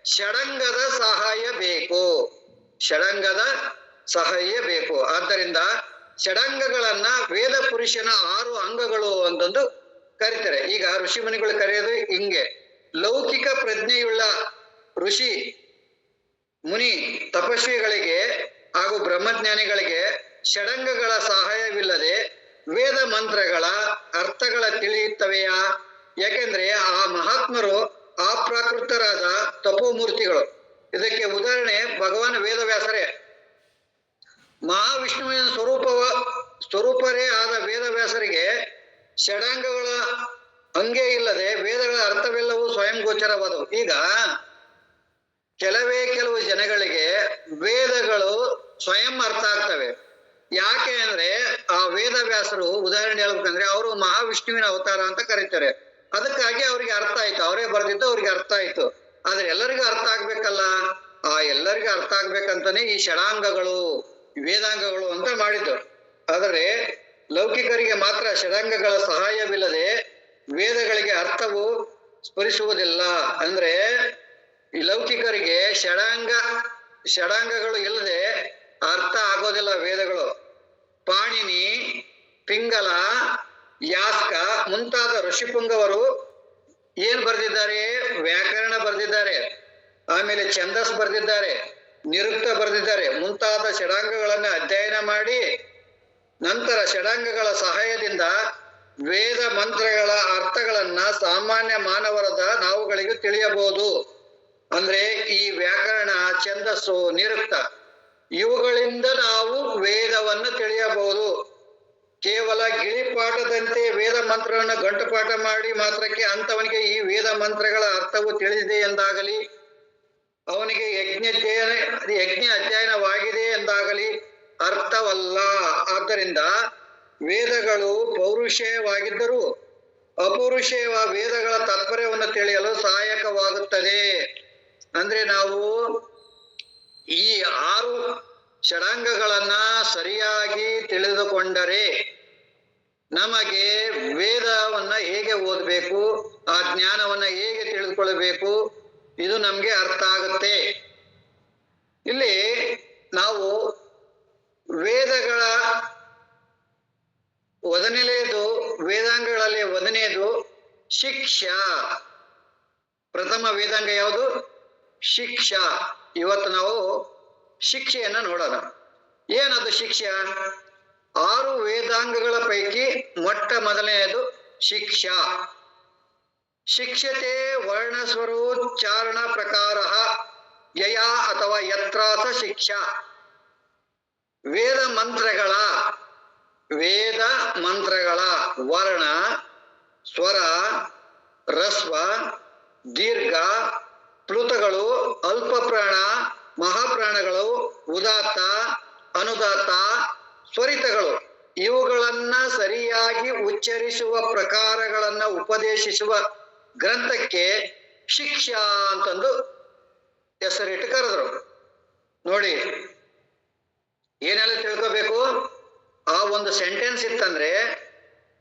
ಷಡಂಗದ ಸಹಾಯ ಬೇಕು. ಷಡಂಗದ ಸಹಾಯ ಬೇಕು. ಆದ್ದರಿಂದ ಷಡಂಗಗಳನ್ನ ವೇದ ಪುರುಷನ 6 ಅಂಗಗಳು ಅಂತಂದು ಕರೀತಾರೆ. ಈಗ ಋಷಿ ಮುನಿಗಳು ಕರೆಯೋದು ಹಿಂಗೆ. ಲೌಕಿಕ ಪ್ರಜ್ಞೆಯುಳ್ಳ ಋಷಿ ಮುನಿ ತಪಸ್ವಿಗಳಿಗೆ ಹಾಗೂ ಬ್ರಹ್ಮಜ್ಞಾನಿಗಳಿಗೆ ಷಡಂಗಗಳ ಸಹಾಯವಿಲ್ಲದೆ ವೇದ ಮಂತ್ರಗಳ ಅರ್ಥಗಳ ತಿಳಿಯುತ್ತವೆಯಾ? ಯಾಕೆಂದ್ರೆ ಆ ಮಹಾತ್ಮರು ಅಪ್ರಾಕೃತರಾದ ತಪೋಮೂರ್ತಿಗಳು. ಇದಕ್ಕೆ ಉದಾಹರಣೆ ಭಗವಾನ್ ವೇದವ್ಯಾಸರೇ. ಮಹಾವಿಷ್ಣುವಿನ ಸ್ವರೂಪರೇ ಆದ ವೇದವ್ಯಾಸರಿಗೆ ಷಡಾಂಗಗಳ ಹಂಗೆ ಇಲ್ಲದೆ ವೇದಗಳ ಅರ್ಥವೆಲ್ಲವೂ ಸ್ವಯಂ ಗೋಚರವಾದವು. ಈಗ ಕೆಲವು ಜನಗಳಿಗೆ ವೇದಗಳು ಸ್ವಯಂ ಅರ್ಥ ಆಗ್ತವೆ. ಯಾಕೆ ಅಂದ್ರೆ ಆ ವೇದವ್ಯಾಸರು, ಉದಾಹರಣೆ ಹೇಳ್ಬೇಕಂದ್ರೆ ಅವರು ಮಹಾವಿಷ್ಣುವಿನ ಅವತಾರ ಅಂತ ಕರೀತಾರೆ. ಅದಕ್ಕಾಗಿ ಅವ್ರಿಗೆ ಅರ್ಥ ಆಯ್ತು, ಅವರೇ ಬರ್ದಿದ್ದು ಅವ್ರಿಗೆ ಅರ್ಥ ಆಯ್ತು. ಆದ್ರೆ ಎಲ್ಲರಿಗೂ ಅರ್ಥ ಆಗ್ಬೇಕಲ್ಲ. ಆ ಎಲ್ಲರಿಗೂ ಅರ್ಥ ಆಗ್ಬೇಕಂತಾನೆ ಈ ಷಡಾಂಗಗಳು, ವೇದಾಂಗಗಳು ಅಂತ ಮಾಡಿದ್ದು. ಆದರೆ ಲೌಕಿಕರಿಗೆ ಮಾತ್ರ ಷಡಾಂಗಗಳ ಸಹಾಯವಿಲ್ಲದೆ ವೇದಗಳಿಗೆ ಅರ್ಥವು ಸ್ಫುರಿಸುವುದಿಲ್ಲ. ಅಂದ್ರೆ ಈ ಲೌಕಿಕರಿಗೆ ಷಡಾಂಗಗಳು ಇಲ್ಲದೆ ಅರ್ಥ ಆಗೋದಿಲ್ಲ ವೇದಗಳು. ಪಾಣಿನಿ, ಪಿಂಗಲ, ಯಾಸ್ಕ ಮುಂತಾದ ಋಷಿಪುಂಗವರು ಏನ್ ಬರೆದಿದ್ದಾರೆ? ವ್ಯಾಕರಣ ಬರೆದಿದ್ದಾರೆ, ಆಮೇಲೆ ಛಂದಸ್ ಬರೆದಿದ್ದಾರೆ, ನಿರುಕ್ತ ಬರೆದಿದ್ದಾರೆ. ಮುಂತಾದ ಷಡಾಂಗಗಳನ್ನ ಅಧ್ಯಯನ ಮಾಡಿ ನಂತರ ಷಡಾಂಗಗಳ ಸಹಾಯದಿಂದ ವೇದ ಮಂತ್ರಗಳ ಅರ್ಥಗಳನ್ನ ಸಾಮಾನ್ಯ ಮಾನವರದ ನಾವುಗಳಿಗೂ ತಿಳಿಯಬಹುದು. ಅಂದ್ರೆ ಈ ವ್ಯಾಕರಣ, ಛಂದಸ್ಸು, ನಿರುಕ್ತ ಇವುಗಳಿಂದ ನಾವು ವೇದವನ್ನು ತಿಳಿಯಬಹುದು. ಕೇವಲ ಗಿಳಿಪಾಠದಂತೆ ವೇದ ಮಂತ್ರವನ್ನು ಗಂಟುಪಾಠ ಮಾಡಿ ಮಾತ್ರಕ್ಕೆ ಅಂತವನಿಗೆ ಈ ವೇದ ಮಂತ್ರಗಳ ಅರ್ಥವು ತಿಳಿದಿದೆ ಎಂದಾಗಲಿ, ಅವನಿಗೆ ಯಜ್ಞ ಅಧ್ಯಯನವಾಗಿದೆ ಎಂದಾಗಲಿ ಅರ್ಥವಲ್ಲ. ಆದ್ದರಿಂದ ವೇದಗಳು ಪೌರುಷೇಯವಾಗಿದ್ದರೂ ಅಪೌರುಷೇಯ ವೇದಗಳ ತಾತ್ಪರ್ಯವನ್ನು ತಿಳಿಯಲು ಸಹಾಯಕವಾಗುತ್ತದೆ. ಅಂದ್ರೆ ನಾವು ಈ 6 ಷಡಾಂಗಗಳನ್ನ ಸರಿಯಾಗಿ ತಿಳಿದುಕೊಂಡರೆ ನಮಗೆ ವೇದವನ್ನ ಹೇಗೆ ಓದಬೇಕು, ಆ ಜ್ಞಾನವನ್ನ ಹೇಗೆ ತಿಳಿದುಕೊಳ್ಳಬೇಕು, ಇದು ನಮ್ಗೆ ಅರ್ಥ ಆಗುತ್ತೆ. ಇಲ್ಲಿ ನಾವು ವೇದಗಳ ವೇದಾಂಗಗಳಲ್ಲಿ 1ನೇದು ಶಿಕ್ಷಾ. ಪ್ರಥಮ ವೇದಾಂಗ ಯಾವುದು? ಶಿಕ್ಷಾ. ಇವತ್ತು ನಾವು ಶಿಕ್ಷೆಯನ್ನ ನೋಡೋಣ. ಏನದು ಶಿಕ್ಷೆ? 6 ವೇದಾಂಗಗಳ ಪೈಕಿ ಮೊದಲನೆಯದು ಶಿಕ್ಷಾ. ಶಿಕ್ಷತೆ ವರ್ಣಸ್ವರೋಚ್ಚಾರಣ ಪ್ರಕಾರ ಯಯ ಅಥವಾ ಯತ್ರಾಸ ಶಿಕ್ಷಾ. ವೇದ ಮಂತ್ರಗಳ ವರ್ಣ, ಸ್ವರ, ರಸ್ವ, ದೀರ್ಘ, ಪ್ಲುತಗಳು, ಅಲ್ಪ ಪ್ರಾಣ, ಮಹಾಪ್ರಾಣಗಳು, ಉದಾತ್ತ, ಅನುದಾತ್ತ, ಸ್ವರಿತಗಳು ಇವುಗಳನ್ನ ಸರಿಯಾಗಿ ಉಚ್ಚರಿಸುವ ಪ್ರಕಾರಗಳನ್ನ ಉಪದೇಶಿಸುವ ಗ್ರಂಥಕ್ಕೆ ಶಿಕ್ಷಾ ಅಂತಂದು ಹೆಸರಿಟ್ಟು ಕರೆದರು. ನೋಡಿ, ಏನೆಲ್ಲ ತಿಳ್ಕೋಬೇಕು? ಆ ಒಂದು ಸೆಂಟೆನ್ಸ್ ಇತ್ತಂದ್ರೆ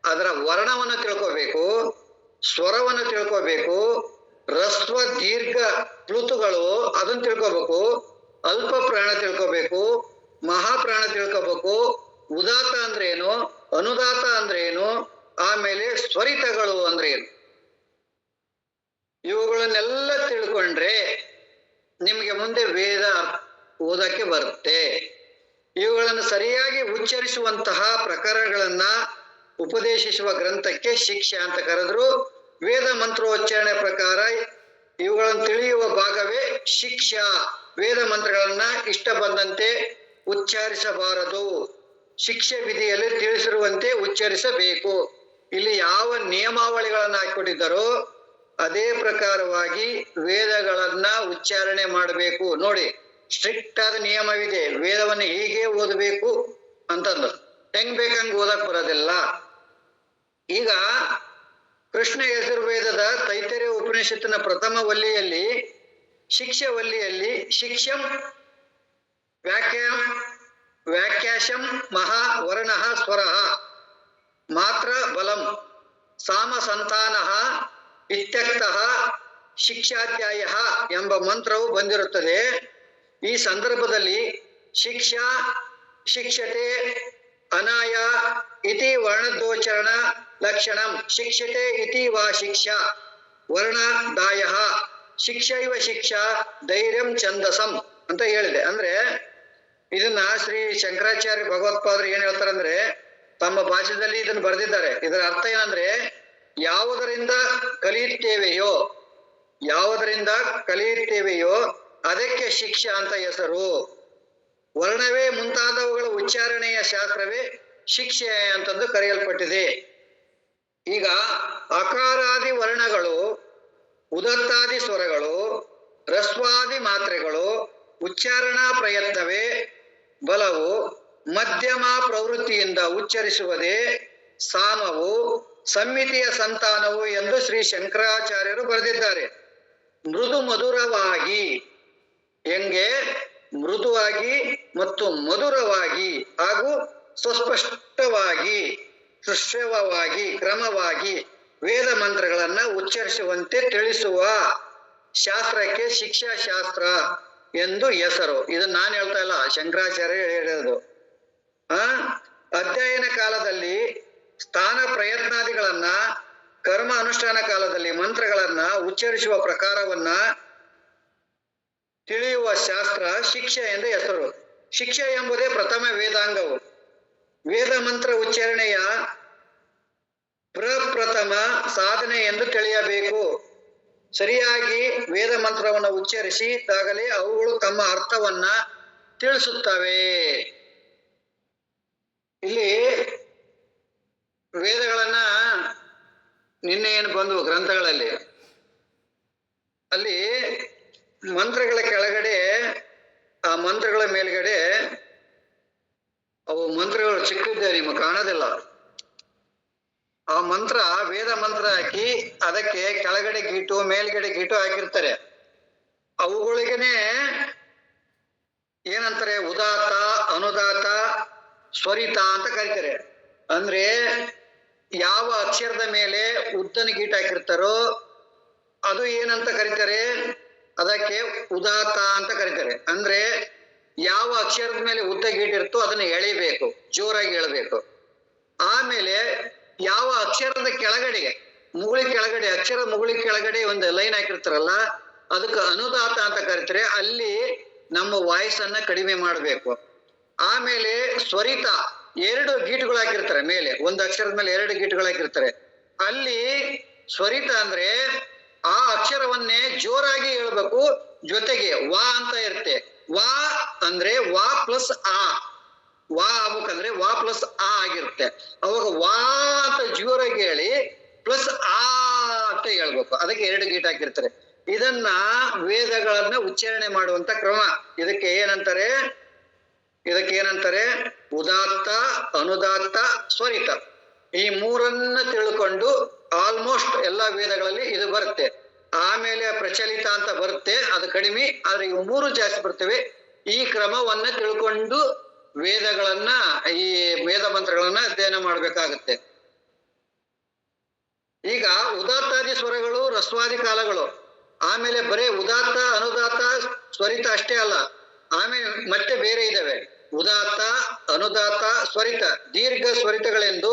ಅದರ ವರ್ಣವನ್ನು ತಿಳ್ಕೋಬೇಕು, ಸ್ವರವನ್ನು ತಿಳ್ಕೋಬೇಕು, ರಸ್ವ ದೀರ್ಘ ಪ್ಲುತುಗಳು ಅದನ್ನ ತಿಳ್ಕೊಬೇಕು, ಅಲ್ಪ ಪ್ರಾಣ ತಿಳ್ಕೊಬೇಕು, ಮಹಾಪ್ರಾಣ ತಿಳ್ಕೊಬೇಕು, ಉದಾತ್ತ ಅಂದ್ರೆ ಏನು, ಅನುದಾತ ಅಂದ್ರೆ ಏನು, ಆಮೇಲೆ ಸ್ವರಿತಗಳು ಅಂದ್ರೆ ಏನು, ಇವುಗಳನ್ನೆಲ್ಲ ತಿಳ್ಕೊಂಡ್ರೆ ನಿಮ್ಗೆ ಮುಂದೆ ವೇದ ಓದಕ್ಕೆ ಬರುತ್ತೆ. ಇವುಗಳನ್ನು ಸರಿಯಾಗಿ ಉಚ್ಚರಿಸುವಂತಹ ಪ್ರಕಾರಗಳನ್ನ ಉಪದೇಶಿಸುವ ಗ್ರಂಥಕ್ಕೆ ಶಿಕ್ಷೆ ಅಂತ ಕರೆದ್ರು. ವೇದ ಮಂತ್ರೋಚ್ಚಾರಣೆ ಪ್ರಕಾರ ಇವುಗಳನ್ನು ತಿಳಿಯುವ ಭಾಗವೇ ಶಿಕ್ಷಾ. ವೇದ ಮಂತ್ರಗಳನ್ನ ಇಷ್ಟ ಬಂದಂತೆ ಉಚ್ಚರಿಸಬಾರದು, ಶಿಕ್ಷೆ ವಿಧಿಯಲ್ಲಿ ತಿಳಿಸಿರುವಂತೆ ಉಚ್ಚರಿಸಬೇಕು. ಇಲ್ಲಿ ಯಾವ ನಿಯಮಾವಳಿಗಳನ್ನ ಹಾಕಿಕೊಟ್ಟಿದ್ದಾರೋ ಅದೇ ಪ್ರಕಾರವಾಗಿ ವೇದಗಳನ್ನ ಉಚ್ಚಾರಣೆ ಮಾಡಬೇಕು. ನೋಡಿ, ಸ್ಟ್ರಿಕ್ಟ್ ಆದ ನಿಯಮವಿದೆ, ವೇದವನ್ನು ಹೀಗೆ ಓದಬೇಕು ಅಂತಂದು. ಹೆಂಗ್ ಬೇಕಂಗ್ ಓದಕ್ ಬರೋದಿಲ್ಲ. ಈಗ ಕೃಷ್ಣ ಯಜುರ್ವೇದದ ತೈತರಿಯ ಉಪನಿಷತ್ತಿನ ಪ್ರಥಮ ವಲ್ಲಿಯಲ್ಲಿ ಶಿಕ್ಷೆ ವಲ್ಲಿಯಲ್ಲಿ ಶಿಕ್ಷಂ ವ್ಯಾಖ್ಯಾಶಂ ಮಹಾ ವರ್ಣಃ ಸ್ವರಃ ಮಾತ್ರ ಬಲಂ ಸಾಮ ಸಂತಾನಃ ಇತ್ಯಕ್ತಃ ಶಿಕ್ಷಾಧ್ಯಾಯ ಎಂಬ ಮಂತ್ರವು ಬಂದಿರುತ್ತದೆ. ಈ ಸಂದರ್ಭದಲ್ಲಿ ಶಿಕ್ಷಾ, ಶಿಕ್ಷತೆ, ಅನಾಯ ಇತಿ ವರ್ಣದೋಚ್ಚರಣ ಲಕ್ಷಣಂ, ಶಿಕ್ಷತೆ ಇತಿ ವಾ ಶಿಕ್ಷಾ ವರ್ಣದಾಯ, ಶಿಕ್ಷೈವ ಶಿಕ್ಷಾ ಧೈರ್ಯಂ ಛಂದಸಂ ಅಂತ ಹೇಳಿದೆ. ಅಂದ್ರೆ ಇದನ್ನ ಶ್ರೀ ಶಂಕರಾಚಾರ್ಯ ಭಗವತ್ಪಾದರು ಏನ್ ಹೇಳ್ತಾರಂದ್ರೆ ತಮ್ಮ ಭಾಷೆಯಲ್ಲಿ ಇದನ್ನು ಬರೆದಿದ್ದಾರೆ. ಇದರ ಅರ್ಥ ಏನಂದ್ರೆ ಯಾವುದರಿಂದ ಕಲಿಯುತ್ತೇವೆಯೋ ಅದಕ್ಕೆ ಶಿಕ್ಷಾ ಅಂತ ಹೆಸರು. ವರ್ಣವೇ ಮುಂತಾದವುಗಳ ಉಚ್ಚಾರಣೆಯ ಶಾಸ್ತ್ರವೇ ಶಿಕ್ಷೆ ಅಂತಂದು ಕರೆಯಲ್ಪಟ್ಟಿದೆ. ಈಗ ಅಕಾರಾದಿ ವರ್ಣಗಳು, ಉದತ್ತಾದಿ ಸ್ವರಗಳು, ರಸ್ವಾದಿ ಮಾತ್ರೆಗಳು ಉಚ್ಚಾರಣಾ ಪ್ರಯತ್ನವೇ ಬಲವು, ಮಧ್ಯಮ ಪ್ರವೃತ್ತಿಯಿಂದ ಉಚ್ಚರಿಸುವುದೇ ಸಾಮವು, ಸಂಮಿತಿಯ ಸಂತಾನವು ಎಂದು ಶ್ರೀ ಶಂಕರಾಚಾರ್ಯರು ಬರೆದಿದ್ದಾರೆ. ಮೃದು ಮಧುರವಾಗಿ, ಹೆಂಗೆ ಮೃದುವಾಗಿ ಮತ್ತು ಮಧುರವಾಗಿ ಹಾಗೂ ಸುಸ್ಪಷ್ಟವಾಗಿ ಸುಶ್ರವವಾಗಿ ಕ್ರಮವಾಗಿ ವೇದ ಮಂತ್ರಗಳನ್ನ ಉಚ್ಚರಿಸುವಂತೆ ತಿಳಿಸುವ ಶಾಸ್ತ್ರಕ್ಕೆ ಶಿಕ್ಷಾಶಾಸ್ತ್ರ ಎಂದು ಹೆಸರು. ಇದನ್ನ ನಾನು ಹೇಳ್ತಾ ಇಲ್ಲ, ಶಂಕರಾಚಾರ್ಯ ಹೇಳೋದು. ಅಧ್ಯಯನ ಕಾಲದಲ್ಲಿ ಸ್ಥಾನ ಪ್ರಯತ್ನಾದಿಗಳನ್ನ, ಕರ್ಮ ಅನುಷ್ಠಾನ ಕಾಲದಲ್ಲಿ ಮಂತ್ರಗಳನ್ನ ಉಚ್ಚರಿಸುವ ಪ್ರಕಾರವನ್ನ ತಿಳಿಯುವ ಶಾಸ್ತ್ರ ಶಿಕ್ಷೆ ಎಂದು ಹೆಸರು. ಶಿಕ್ಷೆ ಎಂಬುದೇ ಪ್ರಥಮ ವೇದಾಂಗವು. ವೇದ ಮಂತ್ರ ಉಚ್ಚಾರಣೆಯ ಪ್ರಪ್ರಥಮ ಸಾಧನೆ ಎಂದು ತಿಳಿಯಬೇಕು. ಸರಿಯಾಗಿ ವೇದ ಮಂತ್ರವನ್ನು ಉಚ್ಚರಿಸಿದಾಗಲೇ ಅವುಗಳು ತಮ್ಮ ಅರ್ಥವನ್ನ ತಿಳಿಸುತ್ತವೆ. ಇಲ್ಲಿ ವೇದಗಳನ್ನ ನಿನ್ನೆ ಏನು ಬಂದವು ಗ್ರಂಥಗಳಲ್ಲಿ, ಅಲ್ಲಿ ಮಂತ್ರಗಳ ಕೆಳಗಡೆ, ಆ ಮಂತ್ರಗಳ ಮೇಲ್ಗಡೆ ಅವು ಮಂತ್ರಗಳು ಚಿಕ್ಕಿದ್ದೆ ನಿಮಗೆ ಕಾಣೋದಿಲ್ಲ. ಆ ಮಂತ್ರ ವೇದ ಮಂತ್ರ ಹಾಕಿ ಅದಕ್ಕೆ ಕೆಳಗಡೆ ಗೀಟು ಮೇಲ್ಗಡೆ ಗೀಟು ಹಾಕಿರ್ತಾರೆ. ಅವುಗಳಿಗೇನೆ ಏನಂತಾರೆ, ಉದಾತ್ತ, ಅನುದಾತ, ಸ್ವರಿತ ಅಂತ ಕರೀತಾರೆ. ಅಂದ್ರೆ ಯಾವ ಅಕ್ಷರದ ಮೇಲೆ ಉದ್ದನ ಗೀಟ್ ಹಾಕಿರ್ತಾರೋ ಅದು ಏನಂತ ಕರೀತಾರೆ, ಅದಕ್ಕೆ ಉದಾತ್ತ ಅಂತ ಕರೀತಾರೆ. ಅಂದ್ರೆ ಯಾವ ಅಕ್ಷರದ ಮೇಲೆ ಉದ್ದ ಗೀಟ್ ಇರ್ತೋ ಅದನ್ನ ಎಳಿಬೇಕು, ಜೋರಾಗಿ ಎಳಬೇಕು. ಆಮೇಲೆ ಯಾವ ಅಕ್ಷರದ ಕೆಳಗಡೆ, ಮುಗುಳಿ ಕೆಳಗಡೆ, ಅಕ್ಷರ ಮುಗುಳಿ ಕೆಳಗಡೆ ಒಂದು ಲೈನ್ ಹಾಕಿರ್ತಾರಲ್ಲ ಅದಕ್ಕೆ ಅನುದಾತ ಅಂತ ಕರೀತಾರೆ. ಅಲ್ಲಿ ನಮ್ಮ ವಾಯ್ಸ್ ಅನ್ನ ಕಡಿಮೆ ಮಾಡಬೇಕು. ಆಮೇಲೆ ಸ್ವರಿತ, ಎರಡು ಗೀಟುಗಳು ಹಾಕಿರ್ತಾರೆ ಮೇಲೆ, ಒಂದು ಅಕ್ಷರದ ಮೇಲೆ ಎರಡು ಗೀಟುಗಳು ಹಾಕಿರ್ತಾರೆ. ಅಲ್ಲಿ ಸ್ವರಿತ ಅಂದ್ರೆ ಆ ಅಕ್ಷರವನ್ನೇ ಜೋರಾಗಿ ಹೇಳ್ಬೇಕು, ಜೊತೆಗೆ ವಾ ಅಂತ ಇರುತ್ತೆ. ವಾ ಅಂದ್ರೆ ವಾ ಪ್ಲಸ್ ಆ, ವಾ ಆಗ್ಬೇಕಂದ್ರೆ ವಾ ಪ್ಲಸ್ ಆ ಆಗಿರುತ್ತೆ. ಅವಾಗ ವಾ ಅಂತ ಜೋರಾಗಿ ಹೇಳಿ ಪ್ಲಸ್ ಆ ಅಂತ ಹೇಳ್ಬೇಕು. ಅದಕ್ಕೆ ಎರಡು ಗೀಟ್ ಹಾಕಿರ್ತಾರೆ. ಇದನ್ನ ವೇದಗಳನ್ನ ಉಚ್ಚಾರಣೆ ಮಾಡುವಂತ ಕ್ರಮ. ಇದಕ್ಕೆ ಏನಂತಾರೆ ಉದಾತ್ತ, ಅನುದಾತ್ತ, ಸ್ವರಿತ. ಈ ಮೂರನ್ನ ತಿಳ್ಕೊಂಡು ಆಲ್ಮೋಸ್ಟ್ ಎಲ್ಲಾ ವೇದಗಳಲ್ಲಿ ಇದು ಬರುತ್ತೆ. ಆಮೇಲೆ ಪ್ರಚಲಿತ ಅಂತ ಬರುತ್ತೆ, ಅದು ಕಡಿಮೆ, ಆದ್ರೆ ಇವು ಮೂರು ಜಾಸ್ತಿ ಬರ್ತವೆ. ಈ ಕ್ರಮವನ್ನ ತಿಳ್ಕೊಂಡು ವೇದಗಳನ್ನ, ಈ ವೇದ ಮಂತ್ರಗಳನ್ನ ಅಧ್ಯಯನ ಮಾಡ್ಬೇಕಾಗತ್ತೆ. ಈಗ ಉದಾತ್ತಾದಿ ಸ್ವರಗಳು, ರಸ್ವಾದಿ ಕಾಲಗಳು ಆಮೇಲೆ ಬರೇ ಉದಾತ್ತ ಅನುದಾತ್ತ ಸ್ವರಿತ ಅಷ್ಟೇ ಅಲ್ಲ, ಆಮೇಲೆ ಮತ್ತೆ ಬೇರೆ ಇದಾವೆ. ಉದಾತ್ತ, ಅನುದಾತ್ತ, ಸ್ವರಿತ, ದೀರ್ಘ ಸ್ವರಿತಗಳೆಂದು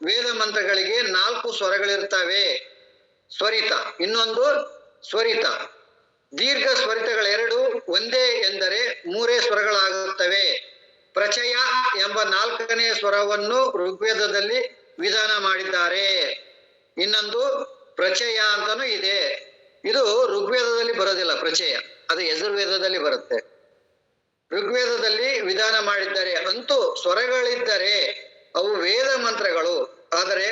ವೇದ ಮಂತ್ರಗಳಿಗೆ 4 ಸ್ವರಗಳಿರ್ತವೆ. ಸ್ವರಿತ, ಇನ್ನೊಂದು ಸ್ವರಿತ. ದೀರ್ಘ ಸ್ವರಿತಗಳೆರಡು ಒಂದೇ ಎಂದರೆ 3 ಸ್ವರಗಳಾಗುತ್ತವೆ. ಪ್ರಚಯ ಎಂಬ 4ನೇ ಸ್ವರವನ್ನು ಋಗ್ವೇದದಲ್ಲಿ ವಿಧಾನ ಮಾಡಿದ್ದಾರೆ. ಇನ್ನೊಂದು ಪ್ರಚಯ ಅಂತಾನು ಇದೆ. ಇದು ಋಗ್ವೇದದಲ್ಲಿ ಬರೋದಿಲ್ಲ ಪ್ರಚಯ, ಅದು ಯಜುರ್ವೇದದಲ್ಲಿ ಬರುತ್ತೆ. ಋಗ್ವೇದದಲ್ಲಿ ವಿಧಾನ ಮಾಡಿದ್ದಾರೆ. ಅಂತೂ ಸ್ವರಗಳಿದ್ದರೆ ಅವು ವೇದ ಮಂತ್ರಗಳು. ಆದರೆ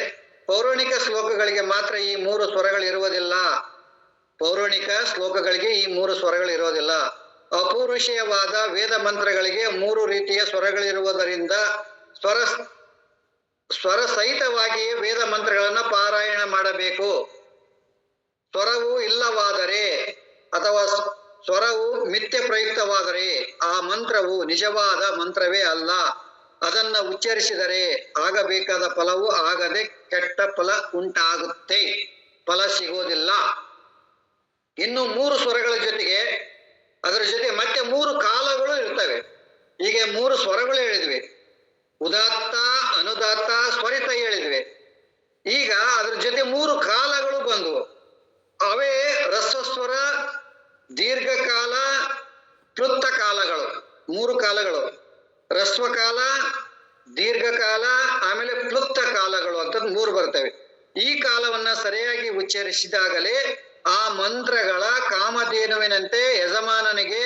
ಪೌರಾಣಿಕ ಶ್ಲೋಕಗಳಿಗೆ ಮಾತ್ರ ಈ 3 ಸ್ವರಗಳು ಇರುವುದಿಲ್ಲ. ಪೌರಾಣಿಕ ಶ್ಲೋಕಗಳಿಗೆ ಈ 3 ಸ್ವರಗಳು ಇರೋದಿಲ್ಲ. ಅಪೌರುಷೇಯವಾದ ವೇದ ಮಂತ್ರಗಳಿಗೆ 3 ರೀತಿಯ ಸ್ವರಗಳಿರುವುದರಿಂದ ಸ್ವರ ಸಹಿತವಾಗಿ ವೇದ ಮಂತ್ರಗಳನ್ನ ಪಾರಾಯಣ ಮಾಡಬೇಕು. ಸ್ವರವು ಇಲ್ಲವಾದರೆ ಅಥವಾ ಸ್ವರವು ಮಿಥ್ಯ ಪ್ರಯುಕ್ತವಾದರೆ ಆ ಮಂತ್ರವು ನಿಜವಾದ ಮಂತ್ರವೇ ಅಲ್ಲ. ಅದನ್ನ ಉಚ್ಚರಿಸಿದರೆ ಆಗಬೇಕಾದ ಫಲವು ಆಗದೆ ಕೆಟ್ಟ ಫಲ ಉಂಟಾಗುತ್ತೆ, ಫಲ ಸಿಗೋದಿಲ್ಲ. ಇನ್ನು 3 ಸ್ವರಗಳ ಜೊತೆಗೆ ಅದರ ಜೊತೆ ಮತ್ತೆ 3 ಕಾಲಗಳು ಇರ್ತವೆ. ಹೀಗೆ 3 ಸ್ವರಗಳು ಹೇಳಿದ್ವಿ, ಉದಾತ್ತ, ಅನುದಾತ್ತ, ಸ್ವರಿತ ಹೇಳಿದ್ವಿ. ಈಗ ಅದ್ರ ಜೊತೆ 3 ಕಾಲಗಳು ಬಂದವು. ಅವೇ ರಸಸ್ವರ, ದೀರ್ಘಕಾಲ, ಕ್ಲುಪ್ತ ಕಾಲಗಳು. 3 ಕಾಲಗಳು, ರಸ್ವಕಾಲ, ದೀರ್ಘಕಾಲ, ಆಮೇಲೆ ಕ್ಲುಪ್ತ ಕಾಲಗಳು ಅಂತ 3 ಬರ್ತವೆ. ಈ ಕಾಲವನ್ನ ಸರಿಯಾಗಿ ಉಚ್ಚರಿಸಿದಾಗಲೇ ಆ ಮಂತ್ರಗಳ ಕಾಮಧೇನುವಿನಂತೆ ಯಜಮಾನನಿಗೆ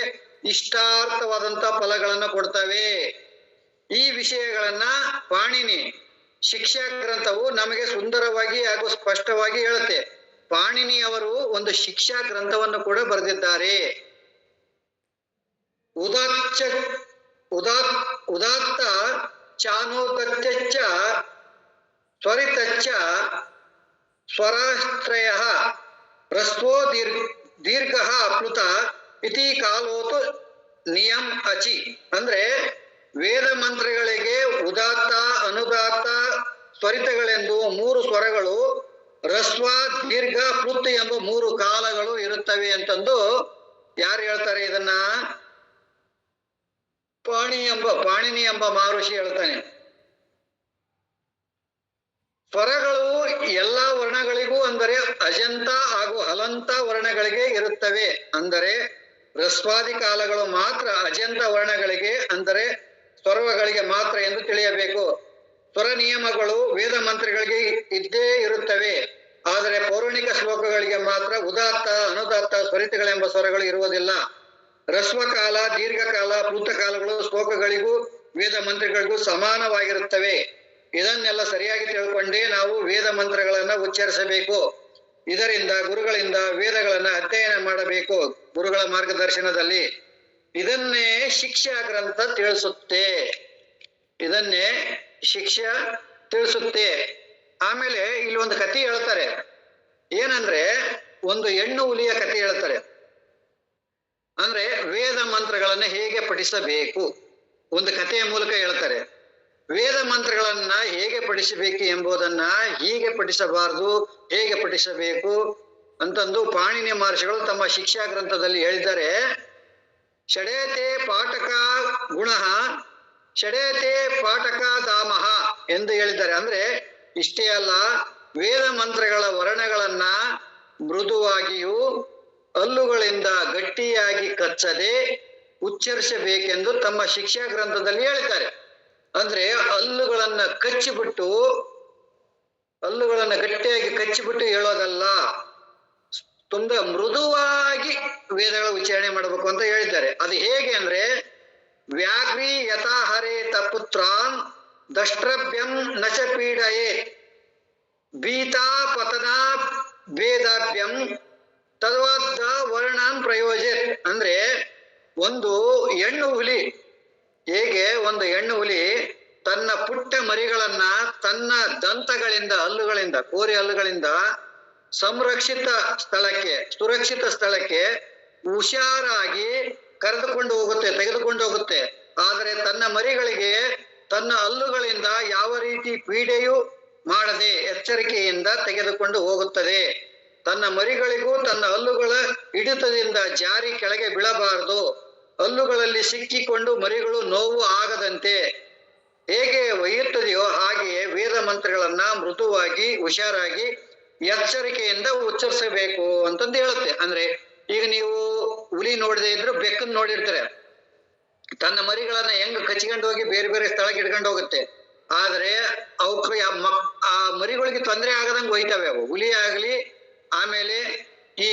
ಇಷ್ಟಾರ್ಥವಾದಂತ ಫಲಗಳನ್ನು ಕೊಡ್ತವೆ. ಈ ವಿಷಯಗಳನ್ನ ಪಾಣಿನಿ ಶಿಕ್ಷಾ ಗ್ರಂಥವು ನಮಗೆ ಸುಂದರವಾಗಿ ಹಾಗೂ ಸ್ಪಷ್ಟವಾಗಿ ಹೇಳುತ್ತೆ. ಪಾಣಿನಿಯವರು ಒಂದು ಶಿಕ್ಷಾ ಗ್ರಂಥವನ್ನು ಕೂಡ ಬರೆದಿದ್ದಾರೆ. ಉದಾತ್ತ ಚಾನುದತ್ಯಚ್ಚ ಸ್ವರಿತಚ್ಚ ಸ್ವರಾಶ್ರಯ ರಸ್ವೋ ದೀರ್ಘ ಪ್ಲುತ ಇತಿ ಕಾಲೋತು ನಿಯಂ ಅಚಿ. ಅಂದ್ರೆ ವೇದ ಮಂತ್ರಗಳಿಗೆ ಉದಾತ್ತ, ಅನುದಾತ್ತ, ಸ್ವರಿತಗಳೆಂದು 3 ಸ್ವರಗಳು, ರಸ್ವ, ದೀರ್ಘ, ಪ್ಲುತ್ ಎಂಬ 3 ಕಾಲಗಳು ಇರುತ್ತವೆ ಅಂತಂದು ಯಾರು ಹೇಳ್ತಾರೆ? ಇದನ್ನ ಪಾಣಿನಿ ಎಂಬ ಮಹರ್ಷಿ ಹೇಳ್ತಾನೆ. ಸ್ವರಗಳು ಎಲ್ಲಾ ವರ್ಣಗಳಿಗೂ ಅಂದರೆ ಅಜಂತ ಹಾಗೂ ಹಲಂತ ವರ್ಣಗಳಿಗೆ ಇರುತ್ತವೆ. ಅಂದರೆ ರಸ್ವಾದಿ ಕಾಲಗಳು ಮಾತ್ರ ಅಜಂತ ವರ್ಣಗಳಿಗೆ ಅಂದರೆ ಸ್ವರಗಳಿಗೆ ಮಾತ್ರ ಎಂದು ತಿಳಿಯಬೇಕು. ಸ್ವರ ನಿಯಮಗಳು ವೇದ ಮಂತ್ರಗಳಿಗೆ ಇದ್ದೇ ಇರುತ್ತವೆ. ಆದರೆ ಪೌರಾಣಿಕ ಶ್ಲೋಕಗಳಿಗೆ ಮಾತ್ರ ಉದಾತ್ತ, ಅನುದಾತ್ತ, ಸ್ವರಿತಗಳೆಂಬ ಸ್ವರಗಳು ಇರುವುದಿಲ್ಲ. ರಸ್ವಕಾಲ, ದೀರ್ಘಕಾಲ, ಪ್ಲುತಕಾಲಗಳು ಶ್ಲೋಕಗಳಿಗೂ ವೇದ ಮಂತ್ರಗಳಿಗೂ ಸಮಾನವಾಗಿರುತ್ತವೆ. ಇದನ್ನೆಲ್ಲ ಸರಿಯಾಗಿ ತಿಳ್ಕೊಂಡೇ ನಾವು ವೇದ ಮಂತ್ರಗಳನ್ನ ಉಚ್ಚರಿಸಬೇಕು. ಇದರಿಂದ ಗುರುಗಳಿಂದ ವೇದಗಳನ್ನ ಅಧ್ಯಯನ ಮಾಡಬೇಕು, ಗುರುಗಳ ಮಾರ್ಗದರ್ಶನದಲ್ಲಿ. ಇದನ್ನೇ ಶಿಕ್ಷಾ ಗ್ರಂಥ ತಿಳಿಸುತ್ತೆ. ಇದನ್ನೇ ಶಿಕ್ಷಾ ತಿಳಿಸುತ್ತೆ. ಆಮೇಲೆ ಇಲ್ಲಿ ಒಂದು ಕಥೆ ಹೇಳ್ತಾರೆ. ಏನಂದ್ರೆ ಒಂದು ಹೆಣ್ಣು ಹುಲಿಯ ಕಥೆ ಹೇಳ್ತಾರೆ. ಅಂದ್ರೆ ವೇದ ಮಂತ್ರಗಳನ್ನ ಹೇಗೆ ಪಠಿಸಬೇಕು ಒಂದು ಕಥೆಯ ಮೂಲಕ ಹೇಳ್ತಾರೆ. ವೇದ ಮಂತ್ರಗಳನ್ನ ಹೇಗೆ ಪಠಿಸಬೇಕು ಎಂಬುದನ್ನ ಹೀಗೆ ಪಠಿಸಬಾರದು, ಹೇಗೆ ಪಠಿಸಬೇಕು ಅಂತಂದು ಪಾಣಿನಿ ಮಹರ್ಷಿಗಳು ತಮ್ಮ ಶಿಕ್ಷಾ ಗ್ರಂಥದಲ್ಲಿ ಹೇಳಿದ್ದಾರೆ. ಷಡೇತೆ ಪಾಠಕ ಗುಣ, ಷಡೇತೆ ಪಾಠಕ ಧಾಮಃ ಎಂದು ಹೇಳಿದ್ದಾರೆ. ಅಂದ್ರೆ ಇಷ್ಟೇ ಅಲ್ಲ, ವೇದ ಮಂತ್ರಗಳ ವರ್ಣಗಳನ್ನ ಮೃದುವಾಗಿಯೂ ಹಲ್ಲುಗಳಿಂದ ಗಟ್ಟಿಯಾಗಿ ಕಚ್ಚದೆ ಉಚ್ಚರಿಸಬೇಕೆಂದು ತಮ್ಮ ಶಿಕ್ಷಾ ಗ್ರಂಥದಲ್ಲಿ ಹೇಳಿದ್ದಾರೆ. ಅಂದ್ರೆ ಹಲ್ಲುಗಳನ್ನ ಗಟ್ಟಿಯಾಗಿ ಕಚ್ಚಿಬಿಟ್ಟು ಹೇಳೋದಲ್ಲ, ತುಂಬಾ ಮೃದುವಾಗಿ ವೇದಗಳ ಉಚ್ಚಾರಣೆ ಮಾಡಬೇಕು ಅಂತ ಹೇಳಿದ್ದಾರೆ. ಅದು ಹೇಗೆ ಅಂದ್ರೆ ವ್ಯಾಘ್ರಿ ಯಥಾಹರೇತ ಪುತ್ರಾನ್ ದಷ್ಟ್ರಭ್ಯಂ ನಚ ಪೀಡಯೇ ಭೀತಾ ಪತನಾ ಭೇದಾಭ್ಯಂ ತದ್ವಾದ ವರ್ಣಾನ್ ಪ್ರಯೋಜೇತ್. ಅಂದ್ರೆ ಒಂದು ಹೆಣ್ಣು ಹುಲಿ ತನ್ನ ಪುಟ್ಟ ಮರಿಗಳನ್ನ ತನ್ನ ದಂತಗಳಿಂದ, ಹಲ್ಲುಗಳಿಂದ, ಕೋರಿ ಹಲ್ಲುಗಳಿಂದ ಸುರಕ್ಷಿತ ಸ್ಥಳಕ್ಕೆ ಹುಷಾರಾಗಿ ತೆಗೆದುಕೊಂಡು ಹೋಗುತ್ತೆ. ಆದರೆ ತನ್ನ ಮರಿಗಳಿಗೆ ತನ್ನ ಹಲ್ಲುಗಳಿಂದ ಯಾವ ರೀತಿ ಪೀಡೆಯೂ ಮಾಡದೆ ಎಚ್ಚರಿಕೆಯಿಂದ ತೆಗೆದುಕೊಂಡು ಹೋಗುತ್ತದೆ. ತನ್ನ ಮರಿಗಳಿಗೂ ತನ್ನ ಹಲ್ಲುಗಳ ಹಿಡಿತದಿಂದ ಜಾರಿ ಕೆಳಗೆ ಬೀಳಬಾರದು. ಹಲ್ಲುಗಳಲ್ಲಿ ಸಿಕ್ಕಿಕೊಂಡು ಮರಿಗಳು ನೋವು ಆಗದಂತೆ ಹೇಗೆ ಒಯ್ಯುತ್ತದೆಯೋ ಹಾಗೆಯೇ ವೇದ ಮಂತ್ರಗಳನ್ನ ಮೃದುವಾಗಿ ಹುಷಾರಾಗಿ ಎಚ್ಚರಿಕೆಯಿಂದ ಉಚ್ಚರಿಸಬೇಕು ಅಂತಂದು ಹೇಳುತ್ತೆ. ಅಂದ್ರೆ ಈಗ ನೀವು ಹುಲಿ ನೋಡದೆ ಇದ್ರು ಬೆಕ್ಕನ್ನು ನೋಡಿರ್ತಾರೆ, ತನ್ನ ಮರಿಗಳನ್ನ ಹೆಂಗ್ ಕಚ್ಕೊಂಡು ಹೋಗಿ ಬೇರೆ ಬೇರೆ ಸ್ಥಳಕ್ಕೆ ಇಟ್ಕೊಂಡು ಹೋಗುತ್ತೆ. ಆದ್ರೆ ಅವಕ್ಕೆ ಆ ಮರಿಗಳಿಗೆ ತೊಂದರೆ ಆಗದಂಗೆ ಒಯ್ತವೆ ಅವು, ಹುಲಿ ಆಗ್ಲಿ ಆಮೇಲೆ ಈ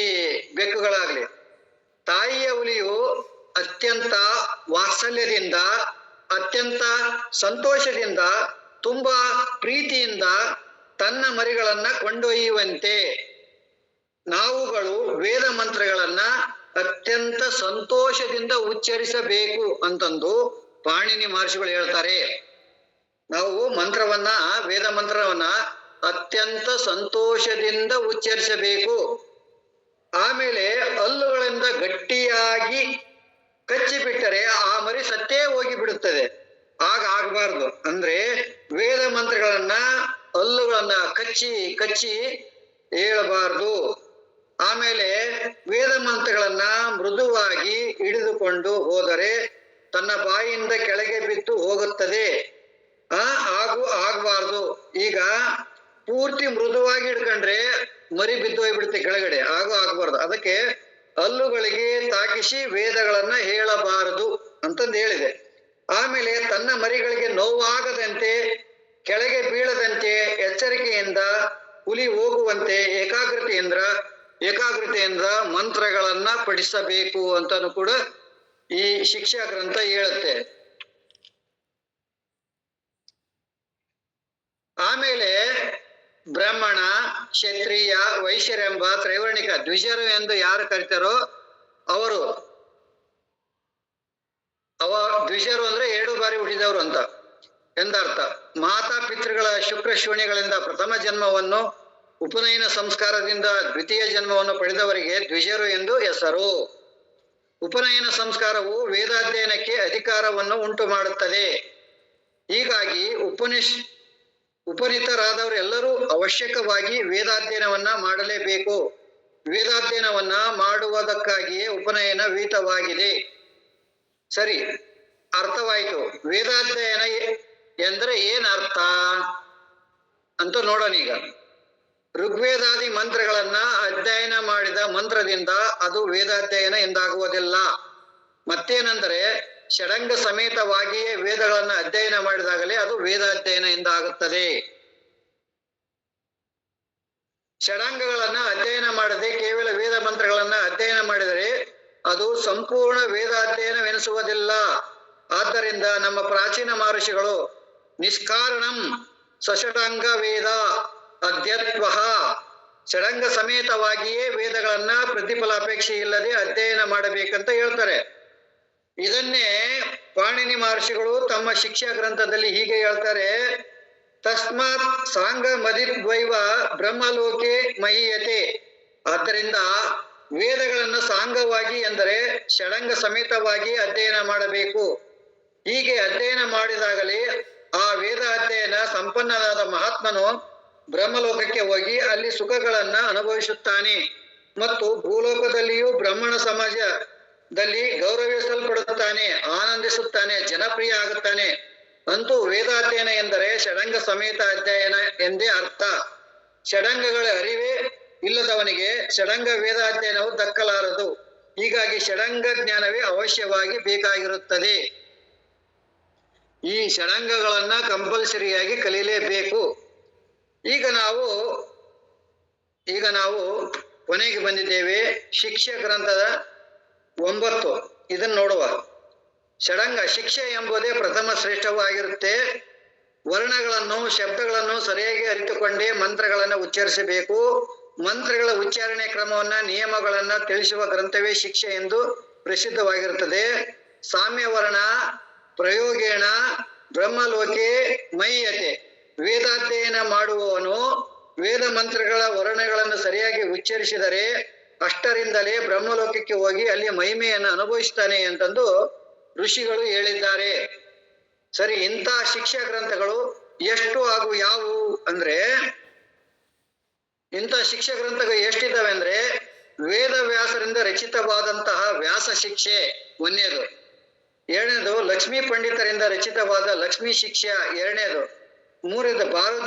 ಬೆಕ್ಕುಗಳಾಗ್ಲಿ. ತಾಯಿಯ ಹುಲಿಯು ಅತ್ಯಂತ ವಾತ್ಸಲ್ಯದಿಂದ, ಅತ್ಯಂತ ಸಂತೋಷದಿಂದ, ತುಂಬಾ ಪ್ರೀತಿಯಿಂದ ತನ್ನ ಮರಿಗಳನ್ನ ಕೊಂಡೊಯ್ಯುವಂತೆ ನಾವುಗಳು ವೇದ ಮಂತ್ರಗಳನ್ನ ಅತ್ಯಂತ ಸಂತೋಷದಿಂದ ಉಚ್ಚರಿಸಬೇಕು ಅಂತಂದು ಪಾಣಿನಿ ಮಹರ್ಷಿಗಳು ಹೇಳ್ತಾರೆ. ನಾವು ಮಂತ್ರವನ್ನ, ವೇದ ಮಂತ್ರವನ್ನ ಅತ್ಯಂತ ಸಂತೋಷದಿಂದ ಉಚ್ಚರಿಸಬೇಕು. ಆಮೇಲೆ ಹಲ್ಲುಗಳಿಂದ ಗಟ್ಟಿಯಾಗಿ ಕಚ್ಚಿಬಿಟ್ಟರೆ ಆ ಮರಿ ಸತ್ತೇ ಹೋಗಿ ಬಿಡುತ್ತದೆ. ಆಗ ಆಗಬಾರ್ದು. ಅಂದ್ರೆ ವೇದ ಮಂತ್ರಗಳನ್ನ ಹಲ್ಲುಗಳನ್ನ ಕಚ್ಚಿ ಕಚ್ಚಿ ಹೇಳಬಾರ್ದು. ಆಮೇಲೆ ವೇದ ಮಂತ್ರಗಳನ್ನ ಮೃದುವಾಗಿ ಹಿಡಿದುಕೊಂಡು ಹೋದರೆ ತನ್ನ ಬಾಯಿಯಿಂದ ಕೆಳಗೆ ಬಿದ್ದು ಹೋಗುತ್ತದೆ. ಆಗಬಾರ್ದು. ಈಗ ಪೂರ್ತಿ ಮೃದುವಾಗಿ ಹಿಡ್ಕೊಂಡ್ರೆ ಮರಿ ಬಿದ್ದು ಹೋಗ್ಬಿಡುತ್ತೆ ಕೆಳಗಡೆ, ಆಗಬಾರ್ದು. ಅದಕ್ಕೆ ಹಲ್ಲುಗಳಿಗೆ ತಾಕಿಸಿ ವೇದಗಳನ್ನ ಹೇಳಬಾರದು ಅಂತಂದು ಹೇಳಿದೆ. ಆಮೇಲೆ ತನ್ನ ಮರಿಗಳಿಗೆ ನೋವಾಗದಂತೆ, ಕೆಳಗೆ ಬೀಳದಂತೆ ಎಚ್ಚರಿಕೆಯಿಂದ, ಹುಲಿ ಹೋಗುವಂತೆ ಏಕಾಗ್ರತೆಯಿಂದ ಮಂತ್ರಗಳನ್ನ ಪಠಿಸಬೇಕು ಅಂತಾನು ಕೂಡ ಈ ಶಿಕ್ಷಾ ಗ್ರಂಥ ಹೇಳುತ್ತೆ. ಆಮೇಲೆ ಬ್ರಾಹ್ಮಣ, ಕ್ಷತ್ರಿಯ, ವೈಶ್ಯರೆಂಬ ತ್ರೈವರ್ಣಿಕ ದ್ವಿಜರು ಎಂದು ಯಾರು ಕರೀತಾರೋ ಅವರು, ದ್ವಿಜರು ಅಂದ್ರೆ 2 ಬಾರಿ ಹುಟ್ಟಿದವರು ಅಂತ ಎಂದರ್ಥ. ಮಾತಾ ಪಿತೃಗಳ ಶುಕ್ರ ಶೂನ್ಯಗಳಿಂದ ಪ್ರಥಮ ಜನ್ಮವನ್ನು, ಉಪನಯನ ಸಂಸ್ಕಾರದಿಂದ ದ್ವಿತೀಯ ಜನ್ಮವನ್ನು ಪಡೆದವರಿಗೆ ದ್ವಿಜರು ಎಂದು ಹೆಸರು. ಉಪನಯನ ಸಂಸ್ಕಾರವು ವೇದಾಧ್ಯಯನಕ್ಕೆ ಅಧಿಕಾರವನ್ನು ಉಂಟು ಮಾಡುತ್ತದೆ. ಹೀಗಾಗಿ ಉಪನಿತರಾದವರೆಲ್ಲರೂ ಅವಶ್ಯಕವಾಗಿ ವೇದಾಧ್ಯಯನವನ್ನ ಮಾಡಲೇಬೇಕು. ವೇದಾಧ್ಯಯನವನ್ನ ಮಾಡುವುದಕ್ಕಾಗಿಯೇ ಉಪನಯನ ವಿಹಿತವಾಗಿದೆ. ಸರಿ, ಅರ್ಥವಾಯಿತು. ವೇದಾಧ್ಯಯನ ಎಂದ್ರೆ ಏನ್ ಅರ್ಥ ಅಂತ ನೋಡೋಣ. ಈಗ ಋಗ್ವೇದಾದಿ ಮಂತ್ರಗಳನ್ನ ಅಧ್ಯಯನ ಮಾಡಿದ ಮಂತ್ರದಿಂದ ಅದು ವೇದಾಧ್ಯಯನ ಎಂದಾಗುವುದಿಲ್ಲ. ಮತ್ತೇನೆಂದರೆ ಷಡಂಗ ಸಮೇತವಾಗಿಯೇ ವೇದಗಳನ್ನ ಅಧ್ಯಯನ ಮಾಡಿದಾಗಲೇ ಅದು ವೇದಾಧ್ಯಯನ ಎಂದಾಗುತ್ತದೆ. ಷಡಂಗಗಳನ್ನ ಅಧ್ಯಯನ ಮಾಡದೆ ಕೇವಲ ವೇದ ಮಂತ್ರಗಳನ್ನ ಅಧ್ಯಯನ ಮಾಡಿದರೆ ಅದು ಸಂಪೂರ್ಣ ವೇದಾಧ್ಯಯನವೆನಿಸುವುದಿಲ್ಲ. ಆದ್ದರಿಂದ ನಮ್ಮ ಪ್ರಾಚೀನ ಮಹರ್ಷಿಗಳು ನಿಷ್ಕಾರಣಂ ಸಷಡಂಗ ವೇದ ಅಧ್ಯತ್ವ, ಷಡಂಗ ಸಮೇತವಾಗಿಯೇ ವೇದಗಳನ್ನ ಪ್ರತಿಫಲಾಪೇಕ್ಷೆ ಇಲ್ಲದೆ ಅಧ್ಯಯನ ಮಾಡಬೇಕಂತ ಹೇಳ್ತಾರೆ. ಇದನ್ನೇ ಪಾಣಿನಿ ಮಹರ್ಷಿಗಳು ತಮ್ಮ ಶಿಕ್ಷಾ ಗ್ರಂಥದಲ್ಲಿ ಹೀಗೆ ಹೇಳ್ತಾರೆ: ತಸ್ಮಾತ್ ಸಾಂಗ ಮದಿದ್ವೈವ ಬ್ರಹ್ಮಲೋಕೆ ಮಹೀಯತೆ. ಆದ್ದರಿಂದ ವೇದಗಳನ್ನು ಸಾಂಗವಾಗಿ ಎಂದರೆ ಷಡಂಗ ಸಮೇತವಾಗಿ ಅಧ್ಯಯನ ಮಾಡಬೇಕು. ಹೀಗೆ ಅಧ್ಯಯನ ಮಾಡಿದಾಗಲೇ ಆ ವೇದ ಅಧ್ಯಯನ ಸಂಪನ್ನನಾದ ಮಹಾತ್ಮನು ಬ್ರಹ್ಮಲೋಕಕ್ಕೆ ಹೋಗಿ ಅಲ್ಲಿ ಸುಖಗಳನ್ನ ಅನುಭವಿಸುತ್ತಾನೆ ಮತ್ತು ಭೂಲೋಕದಲ್ಲಿಯೂ ಬ್ರಾಹ್ಮಣ ಸಮಾಜದಲ್ಲಿ ಗೌರವಿಸಲ್ಪಡುತ್ತಾನೆ, ಆನಂದಿಸುತ್ತಾನೆ, ಜನಪ್ರಿಯ ಆಗುತ್ತಾನೆ. ಅಂತೂ ವೇದಾಧ್ಯಯನ ಎಂದರೆ ಷಡಂಗ ಸಮೇತ ಅಧ್ಯಯನ ಎಂದೇ ಅರ್ಥ. ಷಡಂಗಗಳ ಅರಿವೇ ಇಲ್ಲದವನಿಗೆ ಷಡಂಗ ವೇದಾಧ್ಯಯನವು ದಕ್ಕಲಾರದು. ಹೀಗಾಗಿ ಷಡಂಗ ಜ್ಞಾನವೇ ಅವಶ್ಯವಾಗಿ ಬೇಕಾಗಿರುತ್ತದೆ. ಈ ಷಡಂಗಗಳನ್ನ ಕಂಪಲ್ಸರಿಯಾಗಿ ಕಲೀಲೇಬೇಕು. ಈಗ ನಾವು ಕೊನೆಗೆ ಬಂದಿದ್ದೇವೆ. ಶಿಕ್ಷೆ ಗ್ರಂಥದ 9 ಇದನ್ನು ನೋಡುವ. ಷಡಂಗ ಶಿಕ್ಷೆ ಎಂಬುದೇ ಪ್ರಥಮ ಶ್ರೇಷ್ಠವಾಗಿರುತ್ತೆ. ವರ್ಣಗಳನ್ನು, ಶಬ್ದಗಳನ್ನು ಸರಿಯಾಗಿ ಅರಿತುಕೊಂಡೇ ಮಂತ್ರಗಳನ್ನು ಉಚ್ಚರಿಸಬೇಕು. ಮಂತ್ರಗಳ ಉಚ್ಚಾರಣೆ ಕ್ರಮವನ್ನ, ನಿಯಮಗಳನ್ನ ತಿಳಿಸುವ ಗ್ರಂಥವೇ ಶಿಕ್ಷೆ ಎಂದು ಪ್ರಸಿದ್ಧವಾಗಿರುತ್ತದೆ. ಸಾಮ್ಯವರ್ಣ ಪ್ರಯೋಗೇಣ ಬ್ರಹ್ಮಲೋಕೆ ಮಹೀಯತೆ. ವೇದಾಧ್ಯಯನ ಮಾಡುವವನು ವೇದ ಮಂತ್ರಗಳ ವರ್ಣಗಳನ್ನು ಸರಿಯಾಗಿ ಉಚ್ಚರಿಸಿದರೆ ಅಷ್ಟರಿಂದಲೇ ಬ್ರಹ್ಮಲೋಕಕ್ಕೆ ಹೋಗಿ ಅಲ್ಲಿ ಮಹಿಮೆಯನ್ನು ಅನುಭವಿಸ್ತಾನೆ ಅಂತಂದು ಋಷಿಗಳು ಹೇಳಿದ್ದಾರೆ. ಸರಿ, ಇಂಥ ಶಿಕ್ಷಾ ಗ್ರಂಥಗಳು ಎಷ್ಟು ಹಾಗೂ ಯಾವುವು ಅಂದ್ರೆ ಇಂಥ ಶಿಕ್ಷೆ ಗ್ರಂಥಗಳು ಎಷ್ಟಿದ್ದಾವೆ ಅಂದ್ರೆ ವೇದ ವ್ಯಾಸರಿಂದ ರಚಿತವಾದಂತಹ ವ್ಯಾಸ ಶಿಕ್ಷೆ ಒಂದನೇದು, ಎರಡನೇದು ಲಕ್ಷ್ಮೀ ಪಂಡಿತರಿಂದ ರಚಿತವಾದ ಲಕ್ಷ್ಮೀ ಶಿಕ್ಷೆ ಎರಡನೇದು, ಮೂರನೇದು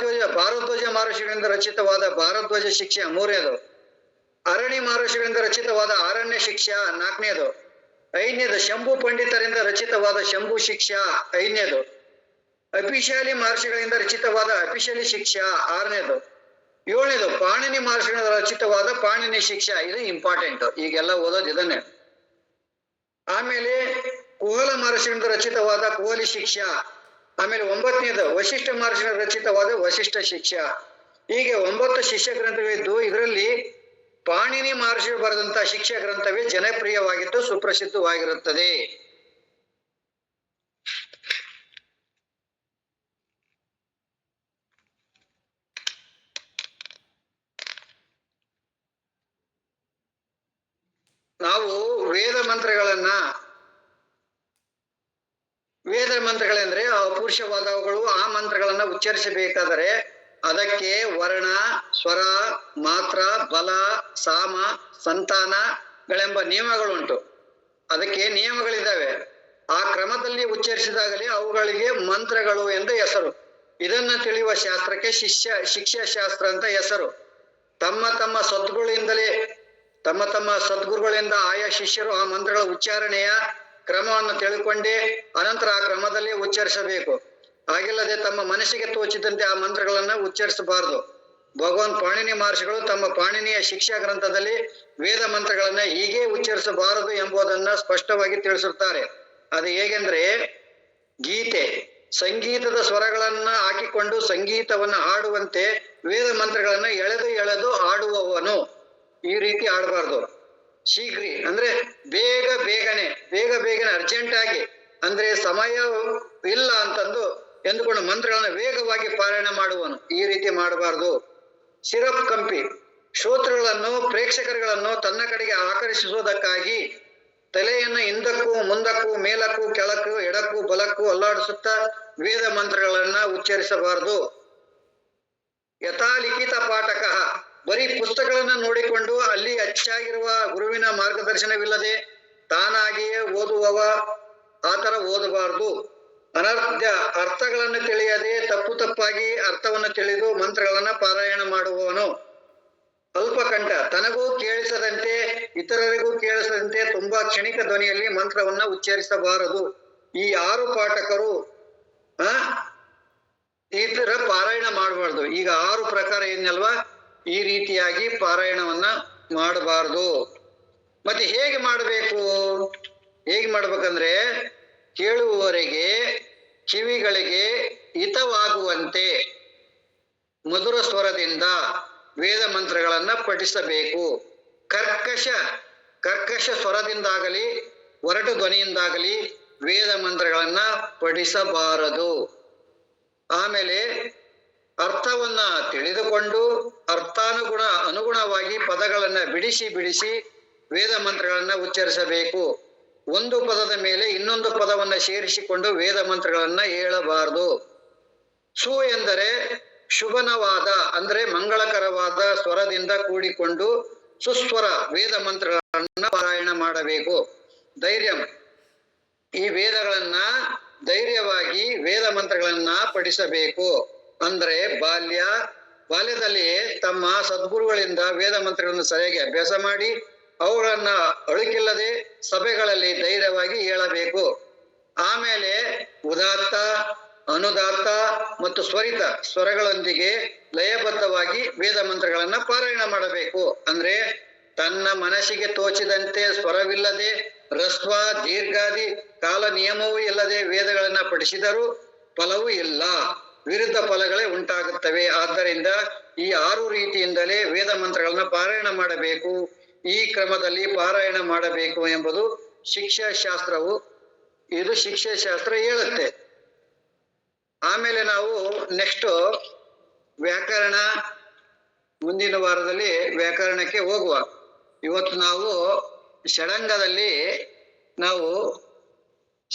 ಭಾರದ್ವಾಜ ಮಹರ್ಷಿಗಳಿಂದ ರಚಿತವಾದ ಭಾರದ್ವಾಜ ಶಿಕ್ಷೆ ಮೂರನೇದು, ಅರಣಿ ಮಹರ್ಷಿಗಳಿಂದ ರಚಿತವಾದ ಅರಣ್ಯ ಶಿಕ್ಷಾ ನಾಲ್ಕನೇದು, ಐದನೇದು ಶಂಭು ಪಂಡಿತರಿಂದ ರಚಿತವಾದ ಶಂಭು ಶಿಕ್ಷಾ ಐದನೇದು, ಅಪಿಶಾಲಿ ಮಹರ್ಷಿಗಳಿಂದ ರಚಿತವಾದ ಅಪಿಶಾಲಿ ಶಿಕ್ಷಾ ಆರನೇದು, ಏಳನೇದು ಪಾಣಿನಿ ಮಹರ್ಷಿಗಳಿಂದ ರಚಿತವಾದ ಪಾಣಿನಿ ಶಿಕ್ಷಾ. ಇದು ಇಂಪಾರ್ಟೆಂಟ್, ಈಗೆಲ್ಲ ಓದೋದು ಇದನ್ನೇ. ಆಮೇಲೆ ಕುಹಲ ಮಹರ್ಷಿಗಳಿಂದ ರಚಿತವಾದ ಕುಹಲಿ ಶಿಕ್ಷಾ. ಆಮೇಲೆ ಒಂಬತ್ತನೇದು ವಶಿಷ್ಠ ಮಹರ್ಷಿಗಳಿಂದ ರಚಿತವಾದ ವಶಿಷ್ಠ ಶಿಕ್ಷಾ. ಹೀಗೆ 9 ಶಿಷ್ಯ ಗ್ರಂಥಗಳಿದ್ದು ಇದರಲ್ಲಿ ಪಾಣಿನಿ ಮಹರ್ಷಿ ಬರೆದಂತಹ ಶಿಕ್ಷಾ ಗ್ರಂಥವೇ ಜನಪ್ರಿಯವಾಗಿತ್ತು, ಸುಪ್ರಸಿದ್ಧವಾಗಿರುತ್ತದೆ. ನಾವು ವೇದ ಮಂತ್ರಗಳೆಂದ್ರೆ ಅಪುರುಷವಾದವುಗಳು. ಆ ಮಂತ್ರಗಳನ್ನ ಉಚ್ಚರಿಸಬೇಕಾದರೆ ಅದಕ್ಕೆ ವರ್ಣ, ಸ್ವರ, ಮಾತ್ರ, ಬಲ, ಸಾಮ, ಸಂತಾನಗಳೆಂಬ ನಿಯಮಗಳುಂಟು. ಅದಕ್ಕೆ ನಿಯಮಗಳಿದ್ದಾವೆ. ಆ ಕ್ರಮದಲ್ಲಿ ಉಚ್ಚರಿಸಿದಾಗಲೇ ಅವುಗಳಿಗೆ ಮಂತ್ರಗಳು ಎಂದು ಹೆಸರು. ಇದನ್ನ ತಿಳಿಯುವ ಶಾಸ್ತ್ರಕ್ಕೆ ಶಿಕ್ಷಾ ಶಾಸ್ತ್ರ ಅಂತ ಹೆಸರು. ತಮ್ಮ ತಮ್ಮ ಸದ್ಗುರುಗಳಿಂದ ಆಯಾ ಶಿಷ್ಯರು ಆ ಮಂತ್ರಗಳ ಉಚ್ಚಾರಣೆಯ ಕ್ರಮವನ್ನು ತಿಳ್ಕೊಂಡೇ ಅನಂತರ ಆ ಕ್ರಮದಲ್ಲಿ ಉಚ್ಚರಿಸಬೇಕು. ಹಾಗಿಲ್ಲದೆ ತಮ್ಮ ಮನಸ್ಸಿಗೆ ತೋಚಿದಂತೆ ಆ ಮಂತ್ರಗಳನ್ನ ಉಚ್ಚರಿಸಬಾರದು. ಭಗವಾನ್ ಪಾಣಿನಿ ಮಹರ್ಷಿಗಳು ತಮ್ಮ ಪಾಣಿನಿಯ ಶಿಕ್ಷಾ ಗ್ರಂಥದಲ್ಲಿ ವೇದ ಮಂತ್ರಗಳನ್ನ ಹೀಗೆ ಉಚ್ಚರಿಸಬಾರದು ಎಂಬುದನ್ನ ಸ್ಪಷ್ಟವಾಗಿ ತಿಳಿಸುತ್ತಾರೆ. ಅದು ಹೇಗೆಂದ್ರೆ, ಗೀತೆ ಸಂಗೀತದ ಸ್ವರಗಳನ್ನ ಹಾಕಿಕೊಂಡು ಸಂಗೀತವನ್ನ ಹಾಡುವಂತೆ ವೇದ ಮಂತ್ರಗಳನ್ನ ಎಳೆದು ಹಾಡುವವನು ಈ ರೀತಿ ಆಡಬಾರ್ದು. ಶೀಘ್ರಿ ಅಂದ್ರೆ ಬೇಗನೆ ಅರ್ಜೆಂಟ್ ಆಗಿ, ಅಂದ್ರೆ ಸಮಯ ಇಲ್ಲ ಎಂದುಕೊಂಡು ಮಂತ್ರಗಳನ್ನ ವೇಗವಾಗಿ ಪಾರಾಯಣ ಮಾಡುವನು ಈ ರೀತಿ ಮಾಡಬಾರ್ದು. ಸಿರಪ್ ಕಂಪಿ ಶ್ರೋತೃಗಳನ್ನು ಪ್ರೇಕ್ಷಕರುಗಳನ್ನು ತನ್ನ ಕಡೆಗೆ ಆಕರ್ಷಿಸುವುದಕ್ಕಾಗಿ ತಲೆಯನ್ನು ಹಿಂದಕ್ಕೂ ಮುಂದಕ್ಕೂ ಮೇಲಕ್ಕೂ ಕೆಳಕ್ಕೂ ಎಡಕ್ಕೂ ಬಲಕ್ಕೂ ಅಲ್ಲಾಡಿಸುತ್ತಾ ವೇದ ಮಂತ್ರಗಳನ್ನ ಉಚ್ಚರಿಸಬಾರದು. ಯಥಾಲಿಖಿತ ಪಾಠಕ ಬರೀ ಪುಸ್ತಕಗಳನ್ನ ನೋಡಿಕೊಂಡು ಅಲ್ಲಿ ಅಚ್ಚಾಗಿರುವ ಗುರುವಿನ ಮಾರ್ಗದರ್ಶನವಿಲ್ಲದೆ ತಾನಾಗಿಯೇ ಓದುವವ ಆತರ ಓದಬಾರದು. ಅನರ್ಥ ಅರ್ಥಗಳನ್ನು ತಿಳಿಯದೆ ತಪ್ಪಾಗಿ ಅರ್ಥವನ್ನು ತಿಳಿದು ಮಂತ್ರಗಳನ್ನ ಪಾರಾಯಣ ಮಾಡುವವನು. ಅಲ್ಪಕಂಠ ತನಗೂ ಕೇಳಿಸದಂತೆ ಇತರರಿಗೂ ಕೇಳಿಸದಂತೆ ತುಂಬಾ ಕ್ಷಣಿಕ ಧ್ವನಿಯಲ್ಲಿ ಮಂತ್ರವನ್ನ ಉಚ್ಚರಿಸಬಾರದು. ಈ 6 ಪಾಠಕರು ಈ ತರ ಪಾರಾಯಣ ಮಾಡಬಾರ್ದು. ಈಗ 6 ಪ್ರಕಾರ ಏನಿಲ್ವಾ, ಈ ರೀತಿಯಾಗಿ ಪಾರಾಯಣವನ್ನ ಮಾಡಬಾರ್ದು. ಮತ್ತೆ ಹೇಗೆ ಮಾಡ್ಬೇಕಂದ್ರೆ ಕೇಳುವವರಿಗೆ ಕಿವಿಗಳಿಗೆ ಹಿತವಾಗುವಂತೆ ಮಧುರ ಸ್ವರದಿಂದ ವೇದ ಮಂತ್ರಗಳನ್ನ ಪಠಿಸಬೇಕು. ಕರ್ಕಶ ಸ್ವರದಿಂದಾಗಲಿ ಒರಟು ಧ್ವನಿಯಿಂದಾಗಲಿ ವೇದ ಮಂತ್ರಗಳನ್ನ ಪಠಿಸಬಾರದು. ಆಮೇಲೆ ಅರ್ಥವನ್ನ ತಿಳಿದುಕೊಂಡು ಅನುಗುಣವಾಗಿ ಪದಗಳನ್ನ ಬಿಡಿಸಿ ವೇದ ಮಂತ್ರಗಳನ್ನ ಉಚ್ಚರಿಸಬೇಕು. ಒಂದು ಪದದ ಮೇಲೆ ಇನ್ನೊಂದು ಪದವನ್ನ ಸೇರಿಸಿಕೊಂಡು ವೇದ ಮಂತ್ರಗಳನ್ನ ಹೇಳಬಾರದು. ಸು ಎಂದರೆ ಶುಭನವಾದ ಅಂದ್ರೆ ಮಂಗಳಕರವಾದ ಸ್ವರದಿಂದ ಕೂಡಿಕೊಂಡು ಸುಸ್ವರ ವೇದ ಮಂತ್ರಗಳನ್ನ ಪಾರಾಯಣ ಮಾಡಬೇಕು. ಧೈರ್ಯಂ ಈ ವೇದಗಳನ್ನ ಧೈರ್ಯವಾಗಿ ವೇದ ಮಂತ್ರಗಳನ್ನ ಪಠಿಸಬೇಕು. ಅಂದ್ರೆ ಬಾಲ್ಯದಲ್ಲಿ ತಮ್ಮ ಸದ್ಗುರುಗಳಿಂದ ವೇದ ಮಂತ್ರಗಳನ್ನು ಸರಿಯಾಗಿ ಅಭ್ಯಾಸ ಮಾಡಿ ಅವುಗಳನ್ನ ಅಳುಕಿಲ್ಲದೆ ಸಭೆಗಳಲ್ಲಿ ಧೈರ್ಯವಾಗಿ ಹೇಳಬೇಕು. ಆಮೇಲೆ ಉದಾತ್ತ, ಅನುದಾತ್ತ ಮತ್ತು ಸ್ವರಿತ ಸ್ವರಗಳೊಂದಿಗೆ ಲಯಬದ್ಧವಾಗಿ ವೇದ ಮಂತ್ರಗಳನ್ನ ಪಾರಾಯಣ ಮಾಡಬೇಕು. ಅಂದ್ರೆ ತನ್ನ ಮನಸ್ಸಿಗೆ ತೋಚಿದಂತೆ ಸ್ವರವಿಲ್ಲದೆ ಹ್ರಸ್ವ ದೀರ್ಘಾದಿ ಕಾಲ ನಿಯಮವೂ ಇಲ್ಲದೆ ವೇದಗಳನ್ನ ಪಠಿಸಿದರೂ ಫಲವೂ ಇಲ್ಲ, ವಿರುದ್ಧ ಫಲಗಳೇ ಉಂಟಾಗುತ್ತವೆ. ಆದ್ದರಿಂದ ಈ 6 ರೀತಿಯಿಂದಲೇ ವೇದ ಮಂತ್ರಗಳನ್ನ ಪಾರಾಯಣ ಮಾಡಬೇಕು, ಈ ಕ್ರಮದಲ್ಲಿ ಪಾರಾಯಣ ಮಾಡಬೇಕು ಎಂಬುದು ಇದು ಶಿಕ್ಷಾಶಾಸ್ತ್ರ ಹೇಳುತ್ತೆ. ಆಮೇಲೆ ನಾವು ನೆಕ್ಸ್ಟ್ ವ್ಯಾಕರಣ, ಮುಂದಿನ ವಾರದಲ್ಲಿ ವ್ಯಾಕರಣಕ್ಕೆ ಹೋಗುವ. ಇವತ್ತು ನಾವು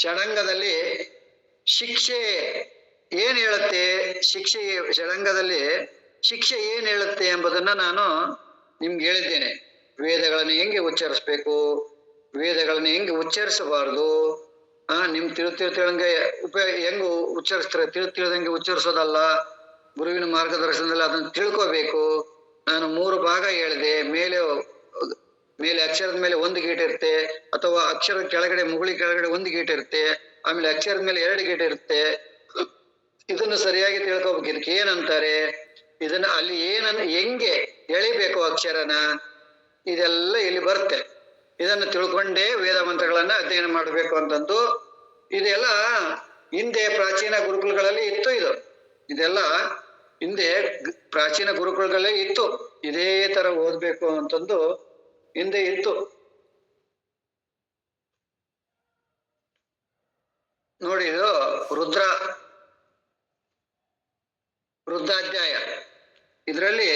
ಷಡಂಗದಲ್ಲಿ ಶಿಕ್ಷೆ ಏನ್ ಹೇಳುತ್ತೆ, ಷಡಂಗದಲ್ಲಿ ಶಿಕ್ಷೆ ಏನ್ ಹೇಳುತ್ತೆ ಎಂಬುದನ್ನ ನಾನು ನಿಮ್ಗೆ ಹೇಳಿದ್ದೇನೆ. ವೇದಗಳನ್ನು ಹೆಂಗೆ ಉಚ್ಚರಿಸ್ಬೇಕು, ವೇದಗಳನ್ನ ಹೆಂಗೆ ಉಚ್ಚರಿಸಬಾರದು, ನಿಮ್ ತಿಳಿದಂಗೆ ಹೆಂಗ ಉಚ್ಚರಿಸ್ತಾರೆ, ತಿಳಿದಂಗೆ ಉಚ್ಚರಿಸೋದಲ್ಲ, ಗುರುವಿನ ಮಾರ್ಗದರ್ಶನದಲ್ಲಿ ಅದನ್ನ ತಿಳ್ಕೋಬೇಕು. ನಾನು 3 ಭಾಗ ಹೇಳಿದೆ. ಮೇಲೆ ಅಕ್ಷರದ ಮೇಲೆ 1 ಗೀಟ್ ಇರುತ್ತೆ, ಅಥವಾ ಅಕ್ಷರದ ಕೆಳಗಡೆ ಮುಗುಳಿ ಕೆಳಗಡೆ 1 ಗೀಟ್ ಇರುತ್ತೆ, ಆಮೇಲೆ ಅಕ್ಷರದ ಮೇಲೆ 2 ಗೀಟ್ ಇರುತ್ತೆ. ಇದನ್ನು ಸರಿಯಾಗಿ ತಿಳ್ಕೊಬೇಕು. ಇದಕ್ಕೆ ಏನಂತಾರೆ, ಇದನ್ನ ಅಲ್ಲಿ ಹೆಂಗೆ ಎಳಿಬೇಕು ಅಕ್ಷರನ, ಇದೆಲ್ಲ ಇಲ್ಲಿ ಬರುತ್ತೆ. ಇದನ್ನು ತಿಳ್ಕೊಂಡೇ ವೇದ ಮಂತ್ರಗಳನ್ನ ಅಧ್ಯಯನ ಮಾಡಬೇಕು ಅಂತಂದು ಇದೆಲ್ಲ ಹಿಂದೆ ಪ್ರಾಚೀನ ಗುರುಕುಲಗಳಲ್ಲಿ ಇತ್ತು. ಇದೆಲ್ಲ ಹಿಂದೆ ಪ್ರಾಚೀನ ಗುರುಕುಲಗಳೇ ಇತ್ತು. ಇದೇ ತರ ಓದ್ಬೇಕು ಅಂತಂದು ಹಿಂದೆ ಇತ್ತು. ನೋಡಿ, ಇದು ರುದ್ರಾಧ್ಯಾಯ. ಇದರಲ್ಲಿ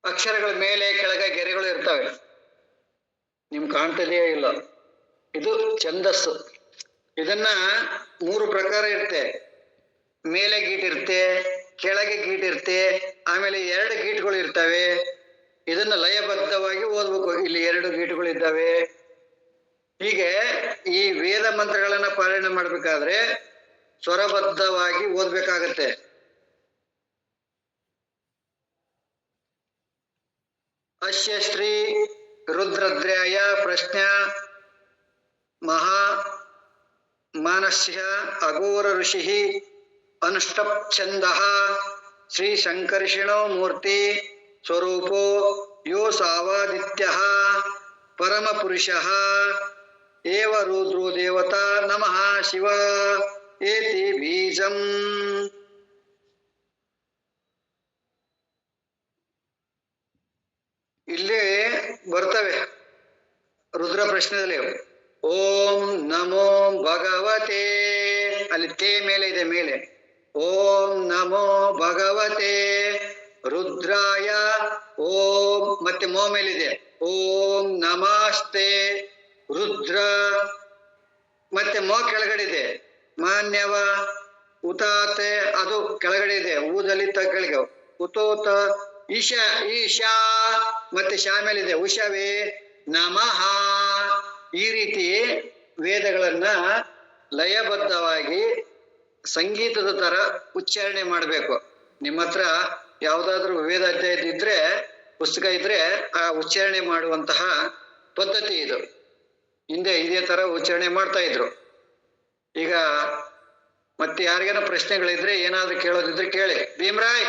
ಅಕ್ಷರಗಳ ಮೇಲೆ ಕೆಳಗೆ ಗೆರೆಗಳು ಇರ್ತವೆ, ನಿಮ್ ಕಾಣ್ತದೆಯೋ ಇಲ್ಲ. ಇದು ಛಂದಸ್ಸು. ಇದನ್ನ 3 ಪ್ರಕಾರ ಇರುತ್ತೆ. ಮೇಲೆ ಗೀಟ್ ಇರುತ್ತೆ, ಕೆಳಗೆ ಗೀಟ್ ಇರುತ್ತೆ, ಆಮೇಲೆ 2 ಗೀಟ್ಗಳು ಇರ್ತವೆ. ಇದನ್ನ ಲಯಬದ್ಧವಾಗಿ ಓದ್ಬೇಕು. ಇಲ್ಲಿ 2 ಗೀಟ್ಗಳು ಇದ್ದಾವೆ. ಹೀಗೆ ಈ ವೇದ ಮಂತ್ರಗಳನ್ನ ಪಾಲನೆ ಮಾಡ್ಬೇಕಾದ್ರೆ ಸ್ವರಬದ್ಧವಾಗಿ ಓದ್ಬೇಕಾಗತ್ತೆ. ಅಸ್ಯ ಶ್ರೀ ರುದ್ರದ್ರ್ಯಾಯ ಪ್ರಶ್ನ ಮಹಾ ಮಾನಸ್ಯ ಅಘೋರ ಋಷಿ ಅನುಷ್ಟಪ್ ಛಂದಃ ಶ್ರೀ ಶಂಕರ್ಷಿಣೋ ಮೂರ್ತಿ ಸ್ವರೂಪೋ ಯೋ ಸಾವಾದಿತ್ಯಃ ಪರಮ ಪುರುಷಃ ಏವ ರುದ್ರೋ ದೇವತಾ ನಮಃ ಶಿವ ಏತಿ ಬೀಜಂ. ಇಲ್ಲಿ ಬರ್ತವೆ ರುದ್ರ ಪ್ರಶ್ನೆಯಲ್ಲಿ ಓಂ ನಮೋ ಭಗವತೆ, ಅಲ್ಲಿ ತೇ ಮೇಲೆ ಇದೆ, ಮೇಲೆ ಓಂ ನಮೋ ಭಗವತೆ ರುದ್ರಾಯ, ಓಂ ಮತ್ತೆ ಮೋ ಮೇಲಿದೆ ಓಂ ನಮಸ್ತೆ ರುದ್ರ, ಮತ್ತೆ ಮೋ ಕೆಳಗಡೆ ಇದೆ ಮಾನ್ಯವ ಉತಾತೆ, ಅದು ಕೆಳಗಡೆ ಇದೆ, ಊದಲ್ಲಿ ಕೆಳಗೆ ಉತೋತ ಈಶಾ ಈಶಾ, ಮತ್ತೆ ಶಾ ಮೇಲಿದೆ ಉಷವೇ ನಮಃ. ಈ ರೀತಿ ವೇದಗಳನ್ನ ಲಯಬದ್ಧವಾಗಿ ಸಂಗೀತದ ತರ ಉಚ್ಚಾರಣೆ ಮಾಡಬೇಕು. ನಿಮ್ಮ ಹತ್ರ ಯಾವ್ದಾದ್ರು ವೇದ ಅಧ್ಯಾಯ ಇದ್ರೆ, ಪುಸ್ತಕ ಇದ್ರೆ ಆ ಉಚ್ಚಾರಣೆ ಮಾಡುವಂತಹ ಪದ್ಧತಿ ಇದು. ಹಿಂದೆ ಇದೇ ತರ ಉಚ್ಚಾರಣೆ ಮಾಡ್ತಾ ಇದ್ರು. ಈಗ ಮತ್ತೆ ಯಾರಿಗೇನೋ ಪ್ರಶ್ನೆಗಳಿದ್ರೆ, ಏನಾದ್ರು ಕೇಳೋದಿದ್ರೆ ಕೇಳಿ. ಭೀಮ್ರಾಯ್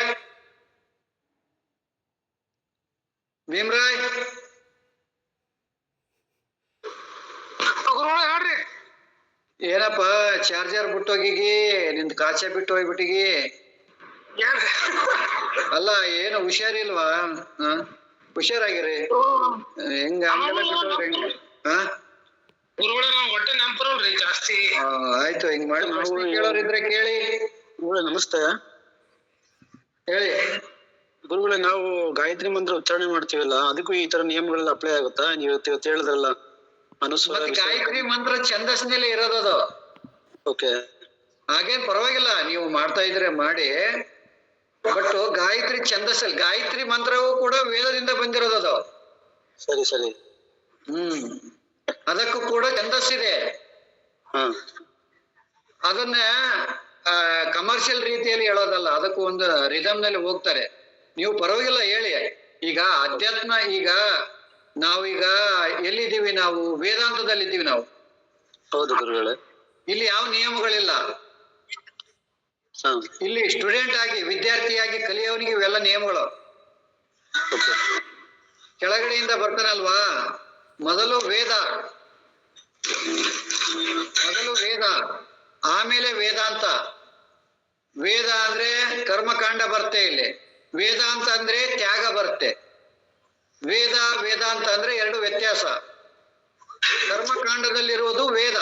ಏನಪ್ಪ ಚಾರ್ಜರ್ ಬಿಟ್ಟೋಗಿಗಿ, ನಿಂದ ಕಾಚೆ ಬಿಟ್ಟು ಹೋಗ್ಬಿಟ್ಟಿಗಿ. ಅಲ್ಲ, ಏನು ಹುಷಾರಿಲ್ವಾ? ಹುಷಾರಾಗಿರಿ. ಹೆಂಗ ಜಾಸ್ತಿ ಆಯ್ತು. ಹಿಂಗ್ ಮಾಡಿ ಕೇಳೋರಿದ್ರೆ ಕೇಳಿ. ನಮಸ್ತೆ, ಹೇಳಿ ಗುರುಗಳೇ. ನಾವು ಗಾಯತ್ರಿ ಮಂತ್ರ ಉಚ್ಚಾರಣೆ ಮಾಡ್ತೀವಲ್ಲ, ಅದಕ್ಕೂ ಈ ತರ ನಿಯಮಗಳೆಲ್ಲ ಅಪ್ಲೈ ಆಗುತ್ತಾ? ನೀವು ಹೇಳಿದ್ರಲ್ಲ ಅನುಸ್ವರ. ಗಾಯತ್ರಿ ಮಂತ್ರ ಛಂದಸ್ಸಿನಲ್ಲೇ ಇರೋದದು. ಓಕೆ, ಹಾಗೇನ್ ಪರವಾಗಿಲ್ಲ, ನೀವು ಮಾಡ್ತಾ ಇದ್ರೆ ಮಾಡಿ. ಬಟ್ ಗಾಯತ್ರಿ ಛಂದಸ್ಸಲ್ಲಿ, ಗಾಯತ್ರಿ ಮಂತ್ರವೂ ಕೂಡ ವೇದದಿಂದ ಬಂದಿರೋದದು. ಸರಿ ಸರಿ. ಅದಕ್ಕೂ ಕೂಡ ಛಂದಸ್ಸಿದೆ. ಅದನ್ನ ಕಮರ್ಷಿಯಲ್ ರೀತಿಯಲ್ಲಿ ಹೇಳೋದಲ್ಲ, ಅದಕ್ಕೂ ಒಂದು ರಿದಮ್ ನಲ್ಲಿ ಹೋಗ್ತಾರೆ. ನೀವು ಪರವಾಗಿಲ್ಲ ಹೇಳಿ. ಈಗ ಅಧ್ಯಾತ್ಮ, ಈಗ ನಾವೀಗ ಎಲ್ಲಿದ್ದೀವಿ? ನಾವು ವೇದಾಂತದಲ್ಲಿದ್ದೀವಿ ನಾವು. ಹೌದು ಗುರುಗಳೇ. ಇಲ್ಲಿ ಯಾವ ನಿಯಮಗಳಿಲ್ಲ. ಇಲ್ಲಿ ಸ್ಟೂಡೆಂಟ್ ಆಗಿ, ವಿದ್ಯಾರ್ಥಿಯಾಗಿ ಕಲಿಯೋನಿಗೆ ಇವೆಲ್ಲ ನಿಯಮಗಳು. ಕೆಳಗಡೆಯಿಂದ ಬರ್ತಾನಲ್ವಾ, ಮೊದಲು ವೇದ, ಆಮೇಲೆ ವೇದಾಂತ. ವೇದ ಅಂದ್ರೆ ಕರ್ಮಕಾಂಡ ಬರುತ್ತೆ ಇಲ್ಲಿ, ವೇದಾಂತ ಅಂದ್ರೆ ತ್ಯಾಗ ಬರುತ್ತೆ. ವೇದಾಂತ ಅಂದ್ರೆ 2 ವ್ಯತ್ಯಾಸ. ಕರ್ಮಕಾಂಡದಲ್ಲಿರುವುದು ವೇದ,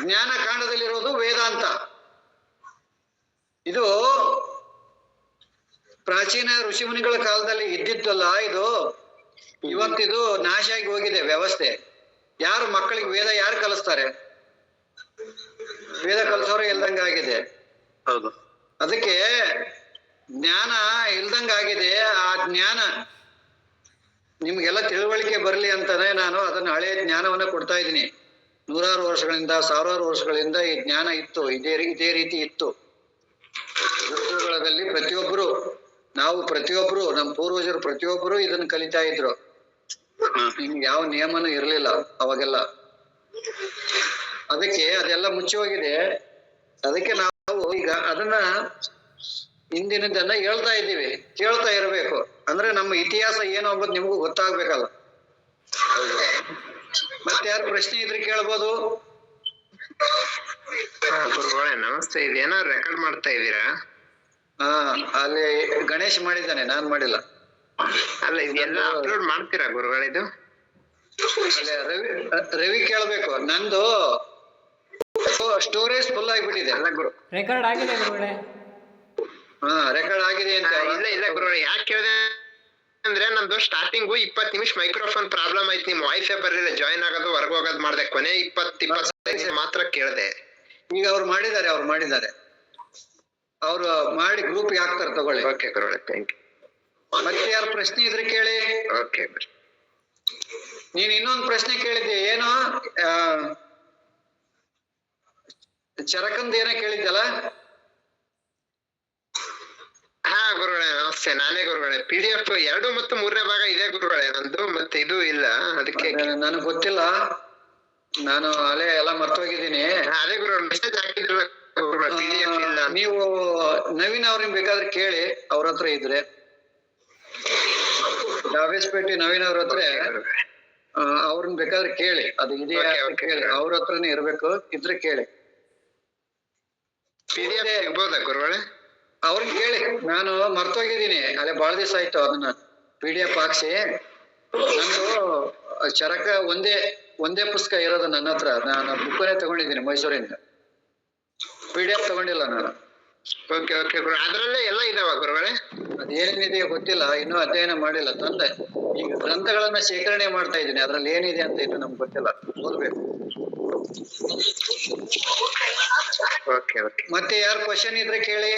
ಜ್ಞಾನ ಕಾಂಡದಲ್ಲಿರೋದು ವೇದಾಂತ. ಇದು ಪ್ರಾಚೀನ ಋಷಿಮುನಿಗಳ ಕಾಲದಲ್ಲಿ ಇದ್ದಿದ್ದಲ್ಲ. ಇದು ಇವತ್ತಿದು ನಾಶ ಆಗಿ ಹೋಗಿದೆ ವ್ಯವಸ್ಥೆ. ಯಾರು ಮಕ್ಕಳಿಗೆ ವೇದ ಯಾರು ಕಲಿಸ್ತಾರೆ? ವೇದ ಕಲ್ಸೋರು ಇಲ್ದಂಗ ಆಗಿದೆ. ಹೌದು. ಅದಕ್ಕೆ ಜ್ಞಾನ ಇಲ್ದಂಗ ಆಗಿದೆ. ಆ ಜ್ಞಾನ ನಿಮ್ಗೆಲ್ಲ ತಿಳುವಳಿಕೆ ಬರ್ಲಿ ಅಂತಾನೆ ನಾನು ಅದನ್ನ ಹಳೆಯ ಜ್ಞಾನವನ್ನ ಕೊಡ್ತಾ ಇದ್ದೀನಿ. ನೂರಾರು ವರ್ಷಗಳಿಂದ, ಸಾವಿರಾರು ವರ್ಷಗಳಿಂದ ಈ ಜ್ಞಾನ ಇತ್ತು, ಇದೇ ರೀತಿ ಇತ್ತು. ಗುರುಕುಲದಲ್ಲಿ ಪ್ರತಿಯೊಬ್ರು ನಮ್ಮ ಪೂರ್ವಜರು ಪ್ರತಿಯೊಬ್ಬರು ಇದನ್ನ ಕಲಿತಾ ಇದ್ರು. ನಿಮ್ಗೆ ಯಾವ ನಿಯಮನೂ ಇರ್ಲಿಲ್ಲ ಅವಾಗೆಲ್ಲ. ಅದಕ್ಕೆ ಅದೆಲ್ಲ ಮುಚ್ಚಿ ಹೋಗಿದೆ. ಅದಕ್ಕೆ ನಾವು ಈಗ ಅದನ್ನ ಹಿಂದಿನದನ್ನ ಹೇಳ್ತಾ ಇದ್ದೀವಿ, ಕೇಳ್ತಾ ಇರ್ಬೇಕು. ಅಂದ್ರೆ ನಮ್ಮ ಇತಿಹಾಸ ಏನು ಅಂಬುದು ನಿಮಗೂ ಗೊತ್ತಾಗ್ಬೇಕಲ್ಲ. ಮತ್ತೆ ಯಾರು ಪ್ರಶ್ನೆ ಇದ್ರೆ ಕೇಳ್ಬೋದು. ಗುರುಗಳೇ ನಮಸ್ತೆ. ಇದೇನೋ ರೆಕಾರ್ಡ್ ಮಾಡ್ತಾ ಇದ್ದೀರಾ? ಹಾ, ಅಲ್ಲಿ ಗಣೇಶ್ ಮಾಡಿದ್ದಾನೆ, ನಾನ್ ಮಾಡಿಲ್ಲ. ಅಲ್ಲ, ಇದೆಲ್ಲ ಅಪ್ಲೋಡ್ ಮಾಡ್ತೀರಾ ಗುರುಗಳಿದು? ಅಲ್ಲೇ ರವಿ ಕೇಳ್ಬೇಕು. ನಂದು ಸ್ಟೋರೇಜ್ ಫುಲ್ ಆಗಿಬಿಟ್ಟಿದೆ. ಅಲ್ಲ ಗುರು, ರೆಕಾರ್ಡ್ ಆಗಿದೆ ಗುರುಗಳೇ. ಹಾ, ರೆಕಾರ್ಡ್ ಆಗಿದೆ ಅಂತ. ಇಲ್ಲ ಗುರುಗಳೇ, ಯಾಕೆ ಕೇಳಿದೆ ಅಂದ್ರೆ ನಮ್ದು ಸ್ಟಾರ್ಟಿಂಗು 20 ನಿಮಿಷ ಮೈಕ್ರೋಫೋನ್ ಪ್ರಾಬ್ಲಮ್ ಆಯ್ತು. ನಿಮ್ ವಾಯ್ಸೇ ಬರಲಿಲ್ಲ, ಜಾಯಿನ್ ಆಗೋದು ಹೊರಗೆ ಹೋಗೋದು ಮಾಡ್ದೆ. ಕೊನೆ 20-25 ಮಾತ್ರ ಕೇಳ್ದೆ. ಈಗ ಅವ್ರು ಮಾಡಿದ್ದಾರೆ ಅವ್ರು ಮಾಡಿ ಗ್ರೂಪ್ಗೆ ಹಾಕ್ತಾರೆ, ತಗೊಳ್ಳಿ. ಓಕೆ ಗುರುಗಳೇ, ಥ್ಯಾಂಕ್ ಯು. ಮತ್ತೆ ಯಾರು ಪ್ರಶ್ನೆ ಇದ್ರೆ ಕೇಳಿ. ಓಕೆ. ನೀನ್ ಇನ್ನೊಂದು ಪ್ರಶ್ನೆ ಕೇಳಿದ್ದೆ, ಏನು ಚರಕಂದ್ ಏನೋ ಕೇಳಿದ್ದಲ್ಲ? ಹಾ ಗುರುಗಳೇ ನಮಸ್ತೆ, ನಾನೇ ಗುರುಗಳೇ. PDF 2 ಮತ್ತು 3ನೇ ಭಾಗ ಇದೆ ಗುರುಗಳೇ ನಂದು, ಮತ್ತೆ ಇದು ಇಲ್ಲ. ಅದಕ್ಕೆ ನನಗ್ ಗೊತ್ತಿಲ್ಲ, ನಾನು ಅಲ್ಲೇ ಎಲ್ಲ ಮರ್ತೋಗಿದ್ದೀನಿ. ಅದೇ ಗುರುಗಳು ಮೆಸೇಜ್ ಹಾಕಿದ್ರು PDF ಇಲ್ಲ. ನೀವು ನವೀನ್ ಅವ್ರಿಗೆ ಬೇಕಾದ್ರೆ ಕೇಳಿ, ಅವ್ರ ಹತ್ರ ಇದ್ರೆ. ದಾವೇಸ್ಪೇಟೆ ನವೀನ್ ಅವ್ರ ಹತ್ರ ಅವ್ರನ್ನ ಬೇಕಾದ್ರೆ ಕೇಳಿ, ಅದು ಇದೆಯಾ ಕೇಳಿ. ಅವ್ರ ಹತ್ರನೇ ಇರ್ಬೇಕು, ಇದ್ರೆ ಕೇಳಿ. PDF ಸಿಗ್ಬೋದಾ ಗುರುಗಳೇ? ಅವ್ರಿಗೆ ಕೇಳಿ, ನಾನು ಮರ್ತೋಗಿದ್ದೀನಿ, ಅಲ್ಲೇ ಬಾಳ ದಿವಸ ಆಯ್ತು. ಅದನ್ನ PDF ಹಾಕ್ಸಿ. ನಂದು ಚರಕ ಒಂದೇ ಪುಸ್ತಕ ಇರೋದು ನನ್ನ ಹತ್ರ. ನಾನು ಬುಕ್ಕನೇ ತಗೊಂಡಿದ್ದೀನಿ ಮೈಸೂರಿಂದ. PDF ತಗೊಂಡಿಲ್ಲ ನಾನು. ಓಕೆ ಗುರು, ಅದ್ರಲ್ಲೇ ಎಲ್ಲ ಇದಾವ ಗುರುಗಳೇ? ಅದೇನಿದೆಯೋ ಗೊತ್ತಿಲ್ಲ, ಇನ್ನೂ ಅಧ್ಯಯನ ಮಾಡಿಲ್ಲ. ತಂದೆ ಈಗ ಗ್ರಂಥಗಳನ್ನ ಶೇಖರಣೆ ಮಾಡ್ತಾ ಇದ್ದೀನಿ. ಅದ್ರಲ್ಲಿ ಏನಿದೆ ಅಂತ ಇನ್ನು ನಮ್ಗೆ ಗೊತ್ತಿಲ್ಲ, ಓದ್ಬೇಕು. ಓಕೆ. ಮತ್ತೆ ಯಾರು ಕ್ವಶನ್ ಇದ್ರೆ ಕೇಳಿ.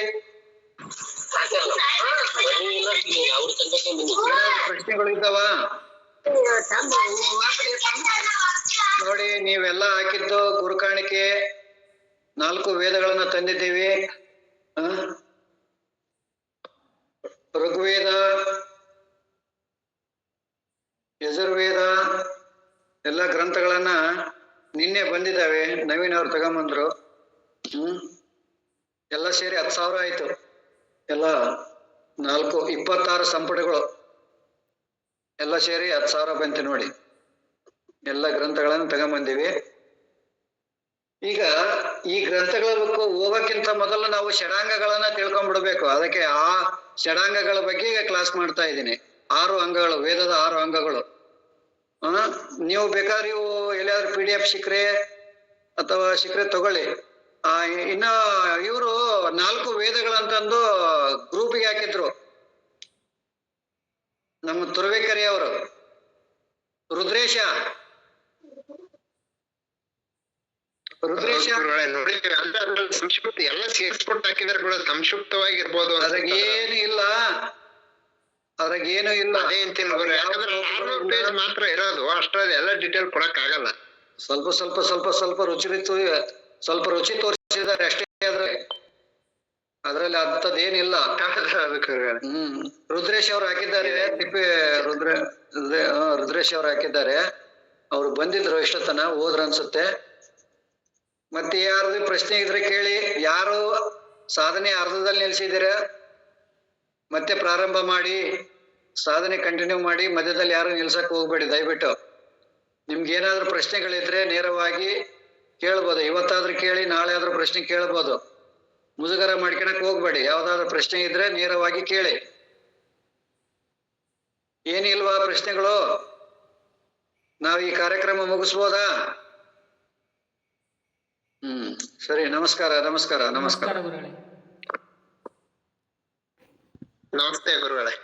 ಪ್ರಶ್ನೆಗಳು ಇದ್ದಾವ ನೋಡಿ. ನೀವೆಲ್ಲ ಹಾಕಿದ್ದು ಗುರುಕಾಣಿಕೆ 4 ವೇದಗಳನ್ನ ತಂದಿದ್ದೀವಿ. ಋಗ್ವೇದ, ಯಜುರ್ವೇದ ಎಲ್ಲ ಗ್ರಂಥಗಳನ್ನ ನಿನ್ನೆ ಬಂದಿದ್ದಾವೆ. ನವೀನ್ ಅವ್ರು ತಗೊಂಬಂದ್ರು. ಎಲ್ಲ ಸೇರಿ 10,000 ಆಯ್ತು. ಎಲ್ಲ 26 ಸಂಪುಟಗಳು ಎಲ್ಲ ಸೇರಿ 10,000 ಬಂತು ನೋಡಿ. ಎಲ್ಲ ಗ್ರಂಥಗಳನ್ನ ತಗೊಂಬಂದಿವಿ. ಈಗ ಈ ಗ್ರಂಥಗಳ ಹೋಗಕ್ಕಿಂತ ಮೊದಲು ನಾವು ಷಡಾಂಗಗಳನ್ನ ತಿಳ್ಕೊಂಡ್ಬಿಡ್ಬೇಕು. ಅದಕ್ಕೆ ಆ ಷಡಾಂಗಗಳ ಬಗ್ಗೆ ಈಗ ಕ್ಲಾಸ್ ಮಾಡ್ತಾ ಇದ್ದೀನಿ. 6 ಅಂಗಗಳು, ವೇದದ 6 ಅಂಗಗಳು. ನೀವು ಬೇಕಾದ್ರೆ ಇವು ಎಲ್ಲಿಯಾದ್ರೂ PDF ಸಿಕ್ಕ್ರೆ ಅಥವಾ ಸಿಕ್ಕ್ರೆ ತಗೊಳ್ಳಿ. ಇನ್ನ ಇವರು 4 ವೇದಗಳಂತಂದು ಗ್ರೂಪಿಗೆ ಹಾಕಿದ್ರು ನಮ್ಮ ತುರುವೇಕರಿ ಅವರು. ರುದ್ರೇಶ ನೋಡಿ, ಸಂಕ್ಷಿಪ್ತ ಎಲ್ಲ ಸೇರಿಸ್ಬಿಟ್ಟು ಹಾಕಿದಾರೆ ಕೂಡ, ಸಂಕ್ಷಿಪ್ತವಾಗಿರ್ಬೋದು. ಅದ್ರಾಗೇನು ಇಲ್ಲ. ಅದೇ ಅಂತೀನಿ ಗುರು, ಯಾಕಂದ್ರೆ 600 ಪೇಜ್ ಮಾತ್ರ ಇರೋದು, ಅಷ್ಟ್ರಲ್ಲಿ ಎಲ್ಲ ಡೀಟೇಲ್ ಕೊಡಕ್ ಆಗಲ್ಲ. ಸ್ವಲ್ಪ ರುಚಿ ತೋರಿಸಿದ್ದಾರೆ ಅಷ್ಟೇ. ಅದ್ರಲ್ಲಿ ಅಂಥದ್ದೇನಿಲ್ಲ. ರುದ್ರೇಶ್ ಅವ್ರು ಹಾಕಿದ್ದಾರೆ, ರುದ್ರೇಶ್ ಅವ್ರು ಹಾಕಿದ್ದಾರೆ. ಅವ್ರು ಬಂದಿದ್ರು ಇಷ್ಟೊತ್ತನ, ಹೋದ್ರ ಅನ್ಸುತ್ತೆ. ಮತ್ತೆ ಯಾರು ಪ್ರಶ್ನೆ ಇದ್ರೆ ಕೇಳಿ. ಯಾರು ಸಾಧನೆ ಅರ್ಧದಲ್ಲಿ ನಿಲ್ಸಿದ್ದೀರ ಮತ್ತೆ ಪ್ರಾರಂಭ ಮಾಡಿ, ಸಾಧನೆ ಕಂಟಿನ್ಯೂ ಮಾಡಿ. ಮಧ್ಯದಲ್ಲಿ ಯಾರು ನಿಲ್ಸಕ್ ಹೋಗ್ಬೇಡಿ ದಯವಿಟ್ಟು. ನಿಮ್ಗೆ ಏನಾದ್ರೂ ಪ್ರಶ್ನೆಗಳಿದ್ರೆ ನೇರವಾಗಿ ಕೇಳ್ಬೋದು. ಇವತ್ತಾದ್ರೂ ಕೇಳಿ, ನಾಳೆ ಆದ್ರೂ ಪ್ರಶ್ನೆ ಕೇಳ್ಬೋದು. ಮುಜುಗರ ಮಾಡ್ಕೊಳಕ್ ಹೋಗ್ಬೇಡಿ. ಯಾವ್ದಾದ್ರು ಪ್ರಶ್ನೆ ಇದ್ರೆ ನೇರವಾಗಿ ಕೇಳಿ. ಏನಿಲ್ವಾ ಪ್ರಶ್ನೆಗಳು? ನಾವು ಈ ಕಾರ್ಯಕ್ರಮ ಮುಗಿಸ್ಬೋದಾ? ಸರಿ, ನಮಸ್ಕಾರ. ನಮಸ್ಕಾರ ಗುರುಗಳೇ. ನಮಸ್ತೆ ಗುರುಗಳೇ.